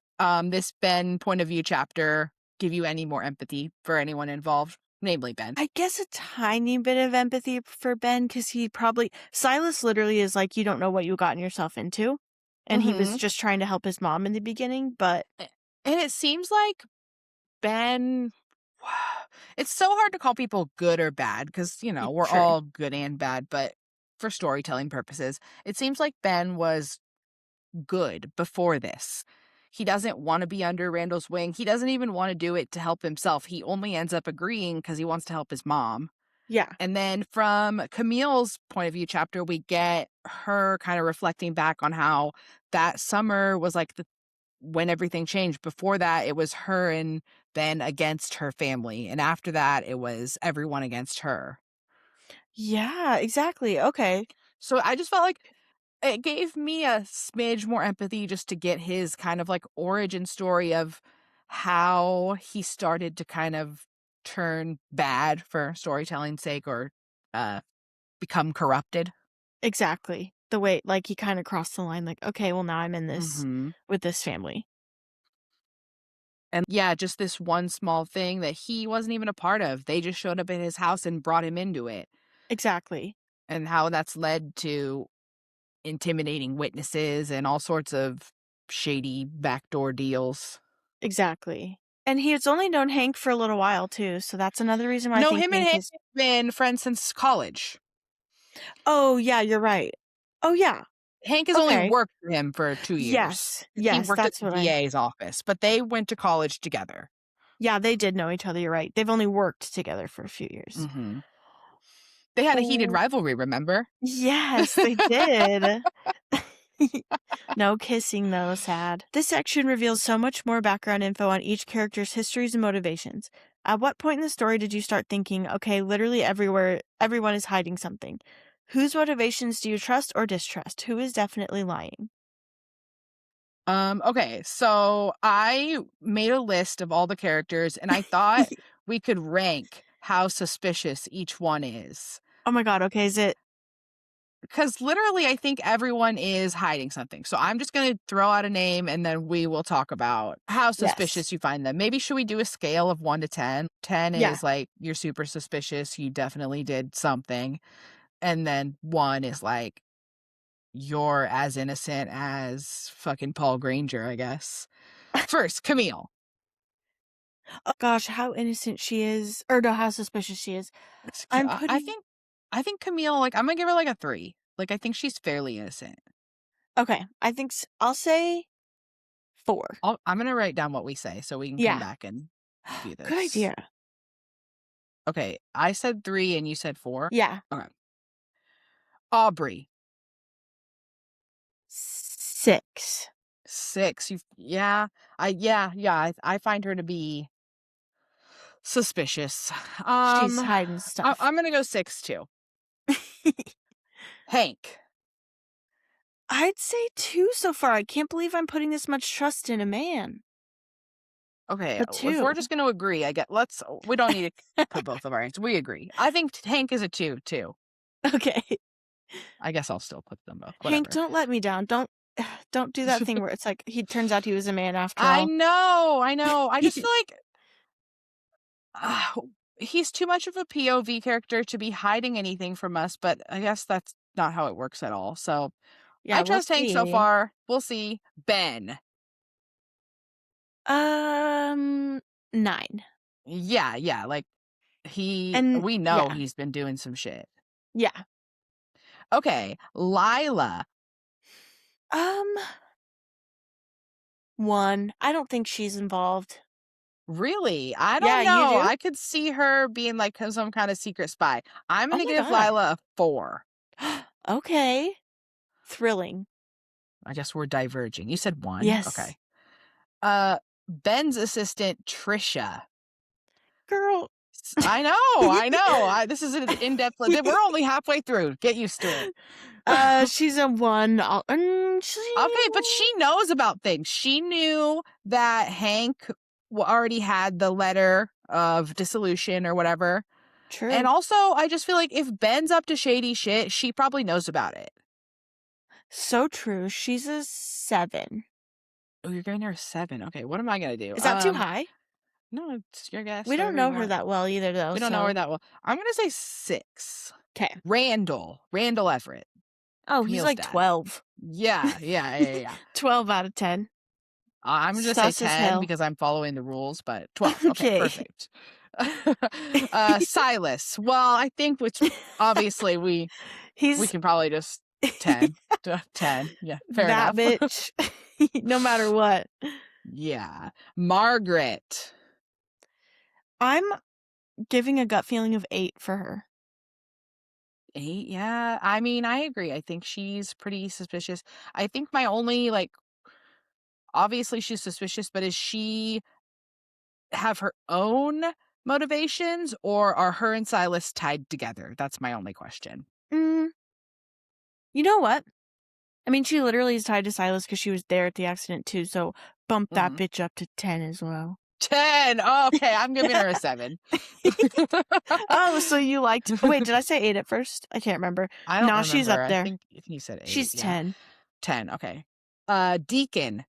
[SPEAKER 1] this Ben point of view chapter give you any more empathy for anyone involved, namely Ben?
[SPEAKER 2] I guess a tiny bit of empathy for Ben because he probably Silas literally is like, you don't know what you gotten yourself into. And he was
[SPEAKER 1] Mhm.
[SPEAKER 2] just trying to help his mom in the beginning, but
[SPEAKER 1] And it seems like Ben it's so hard to call people good or bad because, we're
[SPEAKER 2] true.
[SPEAKER 1] all good and bad, but for storytelling purposes, it seems like Ben was good before this. He doesn't want to be under Randall's wing. He doesn't even want to do it to help himself. He only ends up agreeing because he wants to help his mom.
[SPEAKER 2] Yeah.
[SPEAKER 1] And then from Camille's point of view chapter, we get her kind of reflecting back on how that summer was like when everything changed. Before that, it was her and Ben against her family. And after that, it was everyone against her.
[SPEAKER 2] Yeah, exactly. Okay.
[SPEAKER 1] So I just felt like it gave me a smidge more empathy just to get his kind of like origin story of how he started to kind of turn bad for storytelling's sake or uh, become corrupted.
[SPEAKER 2] Exactly. The way like, he kinda crossed the line, like, "Okay, well, now I'm in this
[SPEAKER 1] Mhm.
[SPEAKER 2] with this family."
[SPEAKER 1] And yeah, just this one small thing that he wasn't even a part of. They just showed up at his house and brought him into it,
[SPEAKER 2] Exactly.
[SPEAKER 1] and how that's led to intimidating witnesses and all sorts of shady backdoor deals.
[SPEAKER 2] Exactly. And he's only known Hank for a little while, too, so that's another reason why I
[SPEAKER 1] No,
[SPEAKER 2] think
[SPEAKER 1] him and
[SPEAKER 2] Hank
[SPEAKER 1] Hank
[SPEAKER 2] is...
[SPEAKER 1] have been friends since college.
[SPEAKER 2] Oh, yeah, you're right. Oh, yeah.
[SPEAKER 1] Hank has only
[SPEAKER 2] Okay.
[SPEAKER 1] worked for him for 2 years.
[SPEAKER 2] Yes,
[SPEAKER 1] He
[SPEAKER 2] yes,
[SPEAKER 1] worked at
[SPEAKER 2] that's
[SPEAKER 1] the
[SPEAKER 2] what I...
[SPEAKER 1] DA's office, but they went to college together.
[SPEAKER 2] Yeah, they did know each other, you're right. They've only worked together for a few years.
[SPEAKER 1] Mhm. They had a heated
[SPEAKER 2] Oh,
[SPEAKER 1] rivalry, remember?
[SPEAKER 2] yes, they did. No kissing, though, sad. This section reveals so much more background info on each character's histories and motivations. At what point in the story did you start thinking, okay, literally everyone is hiding something? Whose motivations do you trust or distrust? Who is definitely lying?
[SPEAKER 1] Okay, so I made a list of all the characters, and I thought we could rank how suspicious each one is.
[SPEAKER 2] Oh my god, okay, is it...
[SPEAKER 1] Because literally, I think everyone is hiding something. So I'm just going to throw out a name and then we will talk about how
[SPEAKER 2] Yes.
[SPEAKER 1] suspicious you find them. Maybe should we do a scale of 1 to 10? 10
[SPEAKER 2] Yeah.
[SPEAKER 1] is like, you're super suspicious. You definitely did something. And then 1 is like, you're as innocent as fucking Paul Granger, I guess. First, Camille.
[SPEAKER 2] Oh gosh, how innocent she is. Or no, how suspicious she is. I'm
[SPEAKER 1] I
[SPEAKER 2] putting...
[SPEAKER 1] think, I think Camille, like, I'm going to give her like a 3. Like, I think she's fairly innocent.
[SPEAKER 2] Okay, I think I'll say 4.
[SPEAKER 1] I'm going to write down what we say so we can come
[SPEAKER 2] Yeah.
[SPEAKER 1] back and do
[SPEAKER 2] Good
[SPEAKER 1] this.
[SPEAKER 2] idea.
[SPEAKER 1] Okay, I said 3 and you said 4?
[SPEAKER 2] Yeah.
[SPEAKER 1] Okay. Aubrey.
[SPEAKER 2] 6.
[SPEAKER 1] 6. I find her to be suspicious.
[SPEAKER 2] She's hiding stuff.
[SPEAKER 1] I'm gonna go 6 too. Hank.
[SPEAKER 2] I'd say 2 so far. I can't believe I'm putting this much trust in a man.
[SPEAKER 1] Okay,
[SPEAKER 2] But
[SPEAKER 1] if
[SPEAKER 2] 2.
[SPEAKER 1] we're just gonna agree, we don't need to put both of our answers. We agree. I think Hank is a 2 too.
[SPEAKER 2] Okay.
[SPEAKER 1] I guess I'll still put them both.
[SPEAKER 2] Hank,
[SPEAKER 1] Whatever.
[SPEAKER 2] don't let me down. Don't do that thing where it's like he turns out he was a man after
[SPEAKER 1] I
[SPEAKER 2] all.
[SPEAKER 1] know. I just feel like uh, he's too much of a POV character to be hiding anything from us, but I guess that's not how it works at all. So
[SPEAKER 2] Yeah,
[SPEAKER 1] I
[SPEAKER 2] we'll
[SPEAKER 1] trust Hank so
[SPEAKER 2] see.
[SPEAKER 1] far. We'll see. Ben.
[SPEAKER 2] 9.
[SPEAKER 1] Yeah. Like
[SPEAKER 2] And
[SPEAKER 1] we know
[SPEAKER 2] yeah.
[SPEAKER 1] he's been doing some shit.
[SPEAKER 2] Yeah.
[SPEAKER 1] Okay. Lila.
[SPEAKER 2] Um 1. I don't think she's involved.
[SPEAKER 1] Really? I
[SPEAKER 2] Yeah,
[SPEAKER 1] don't
[SPEAKER 2] you
[SPEAKER 1] know.
[SPEAKER 2] do?
[SPEAKER 1] I could see her being like some kind of secret spy. I'm
[SPEAKER 2] Oh
[SPEAKER 1] going to
[SPEAKER 2] my
[SPEAKER 1] give
[SPEAKER 2] god.
[SPEAKER 1] Lila a 4.
[SPEAKER 2] Okay. Thrilling.
[SPEAKER 1] I guess we're diverging. You said 1?
[SPEAKER 2] Yes.
[SPEAKER 1] Okay. Ben's assistant, Trisha.
[SPEAKER 2] Girl.
[SPEAKER 1] I know. This is an in-depth. We're only halfway through. Get used to it.
[SPEAKER 2] She's a 1.
[SPEAKER 1] Okay, but she knows about things. She knew that Hank already had the letter of dissolution or whatever. And
[SPEAKER 2] True.
[SPEAKER 1] also, I just feel like if Ben's up to shady shit, she probably knows about it.
[SPEAKER 2] So true. She's a 7.
[SPEAKER 1] Oh, you're giving her a 7. Okay, what am I gonna do?
[SPEAKER 2] Is that too high?
[SPEAKER 1] No, it's your guess.
[SPEAKER 2] We don't
[SPEAKER 1] Whatever you
[SPEAKER 2] know her
[SPEAKER 1] want.
[SPEAKER 2] that well either, though,
[SPEAKER 1] We don't know her
[SPEAKER 2] so...
[SPEAKER 1] that well. I'm gonna say 6.
[SPEAKER 2] 'Kay.
[SPEAKER 1] Randall Everett.
[SPEAKER 2] Oh, he's
[SPEAKER 1] Camille's
[SPEAKER 2] like
[SPEAKER 1] dad.
[SPEAKER 2] 12.
[SPEAKER 1] Yeah.
[SPEAKER 2] 12 out of 10.
[SPEAKER 1] I'm gonna say
[SPEAKER 2] Sus as
[SPEAKER 1] 10
[SPEAKER 2] hell.
[SPEAKER 1] because I'm following the rules, but 12. Okay,
[SPEAKER 2] Okay.
[SPEAKER 1] perfect. Silas. Well, I think obviously we
[SPEAKER 2] He's
[SPEAKER 1] can probably just 10. 10. Yeah, fair
[SPEAKER 2] that
[SPEAKER 1] enough.
[SPEAKER 2] bitch. No matter what.
[SPEAKER 1] Yeah. Margaret.
[SPEAKER 2] I'm giving a gut feeling of 8 for her.
[SPEAKER 1] 8, yeah. I mean, I agree. I think she's pretty suspicious. I think my only, obviously she's suspicious, but does she have her own motivations or are her and Silas tied together? That's my only question.
[SPEAKER 2] Mm, you know what? I mean, she literally is tied to Silas because she was there at the accident too, so bump that
[SPEAKER 1] Mhm.
[SPEAKER 2] bitch up to 10 as well.
[SPEAKER 1] 10. Oh, okay, I'm giving her a 7.
[SPEAKER 2] Oh, so you liked... Wait, did I say 8 at first? I can't remember.
[SPEAKER 1] I don't
[SPEAKER 2] No,
[SPEAKER 1] remember.
[SPEAKER 2] she's up
[SPEAKER 1] I
[SPEAKER 2] there.
[SPEAKER 1] think you said 8.
[SPEAKER 2] She's
[SPEAKER 1] Yeah.
[SPEAKER 2] 10.
[SPEAKER 1] 10. Okay. Deacon.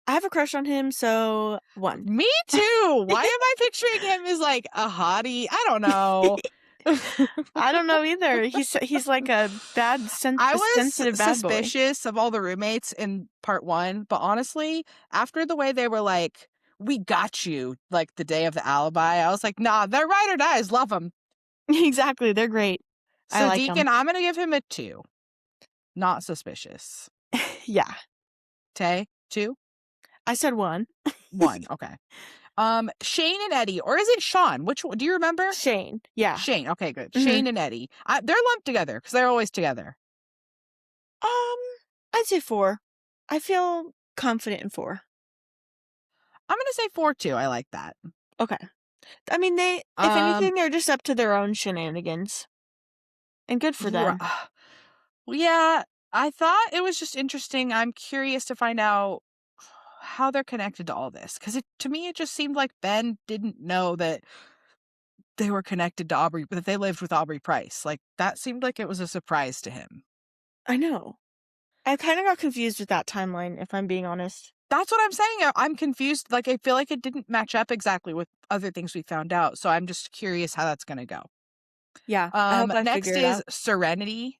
[SPEAKER 2] I have a crush on him, so 1.
[SPEAKER 1] Me too. Why am I picturing him as like a hottie? I don't know.
[SPEAKER 2] I don't know either. He's like a
[SPEAKER 1] I was
[SPEAKER 2] sensitive bad boy.
[SPEAKER 1] suspicious of all the roommates in part 1, but honestly, after the way they were like, we got you, like the day of the alibi, I was like, nah, they're ride or dies, love them.
[SPEAKER 2] Exactly, they're great. I
[SPEAKER 1] So
[SPEAKER 2] like them.
[SPEAKER 1] Deacon, I'm going to give him a 2. Not suspicious.
[SPEAKER 2] Yeah.
[SPEAKER 1] Tay, 2?
[SPEAKER 2] I said 1.
[SPEAKER 1] 1, okay. Shane and Eddie, or is it Sean? Which one? Do you remember?
[SPEAKER 2] Shane, yeah.
[SPEAKER 1] Shane, okay, good.
[SPEAKER 2] Mhm.
[SPEAKER 1] Shane and Eddie. They're lumped together because they're always together.
[SPEAKER 2] I'd say 4. I feel confident in 4.
[SPEAKER 1] I'm going to say 4 too. I like that.
[SPEAKER 2] Okay. I mean, if anything, they're just up to their own shenanigans. And good for them.
[SPEAKER 1] Well, yeah, I thought it was just interesting. I'm curious to find out how they're connected to all this. Because to me, it just seemed like Ben didn't know that they were connected to Aubrey, that they lived with Aubrey Price. Like, that seemed like it was a surprise to him.
[SPEAKER 2] I know. I kind of got confused with that timeline, if I'm being honest.
[SPEAKER 1] That's what I'm saying. I'm confused. Like, I feel like it didn't match up exactly with other things we found out. So I'm just curious how that's going to go.
[SPEAKER 2] Yeah. I hope I
[SPEAKER 1] next
[SPEAKER 2] figure it
[SPEAKER 1] is
[SPEAKER 2] out.
[SPEAKER 1] Serenity.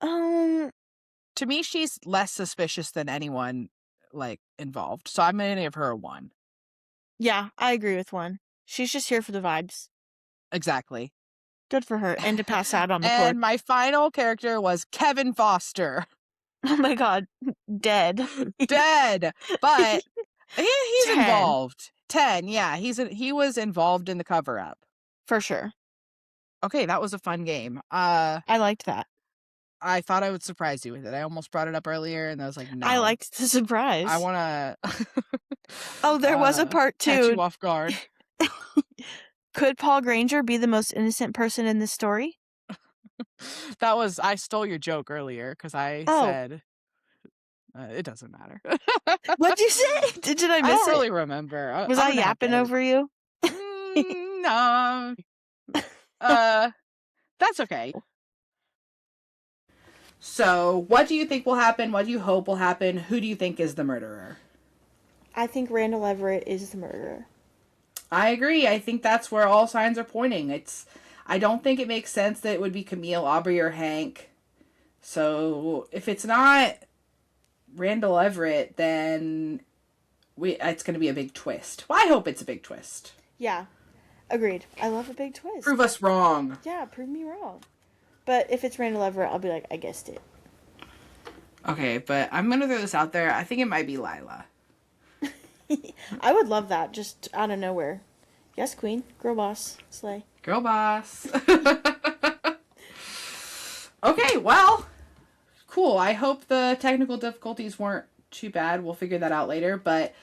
[SPEAKER 1] To me, she's less suspicious than anyone like involved. So I'm going to give her a 1.
[SPEAKER 2] Yeah, I agree with 1. She's just here for the vibes.
[SPEAKER 1] Exactly.
[SPEAKER 2] Good for her. And to pass out on the
[SPEAKER 1] And
[SPEAKER 2] porch.
[SPEAKER 1] my final character was Kevin Foster.
[SPEAKER 2] Oh my god. Dead.
[SPEAKER 1] Dead. But he's
[SPEAKER 2] 10.
[SPEAKER 1] involved. 10, yeah. He was involved in the cover-up.
[SPEAKER 2] For sure.
[SPEAKER 1] Okay, that was a fun game.
[SPEAKER 2] I liked that.
[SPEAKER 1] I thought I would surprise you with it. I almost brought it up earlier, and I was like, no.
[SPEAKER 2] I liked the surprise.
[SPEAKER 1] I want to...
[SPEAKER 2] Oh, there was a part 2.
[SPEAKER 1] Catch you off guard.
[SPEAKER 2] Could Paul Granger be the most innocent person in this story?
[SPEAKER 1] I stole your joke earlier, because I said... it doesn't matter.
[SPEAKER 2] What'd you say? Did I miss it?
[SPEAKER 1] I don't really remember.
[SPEAKER 2] Was I yapping over you?
[SPEAKER 1] No. That's okay. So, what do you think will happen? What do you hope will happen? Who do you think is the murderer?
[SPEAKER 2] I think Randall Everett is the murderer.
[SPEAKER 1] I agree. I think that's where all signs are pointing. I don't think it makes sense that it would be Camille, Aubrey, or Hank. So, if it's not Randall Everett, then it's going to be a big twist. Well, I hope it's a big twist.
[SPEAKER 2] Yeah, agreed. I love a big twist.
[SPEAKER 1] Prove us wrong.
[SPEAKER 2] Yeah, prove me wrong. But if it's Randall Everett, I'll be like, I guessed it.
[SPEAKER 1] Okay, but I'm going to throw this out there. I think it might be Lila.
[SPEAKER 2] I would love that, just out of nowhere. Yes, queen. Girl boss. Slay.
[SPEAKER 1] Girl boss. Okay, well, cool. I hope the technical difficulties weren't too bad. We'll figure that out later. But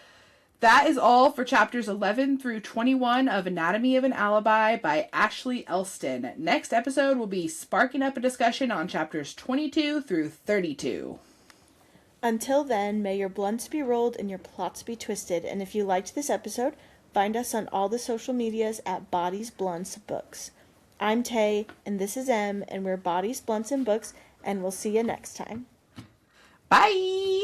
[SPEAKER 1] that is all for chapters 11 through 21 of Anatomy of an Alibi by Ashley Elston. Next episode will be sparking up a discussion on chapters 22 through 32.
[SPEAKER 2] Until then, may your blunts be rolled and your plots be twisted. And if you liked this episode, find us on all the social medias at Bodies, Blunts, Books. I'm Tay, and this is Em, and we're Bodies, Blunts, and Books, and we'll see you next time.
[SPEAKER 1] Bye!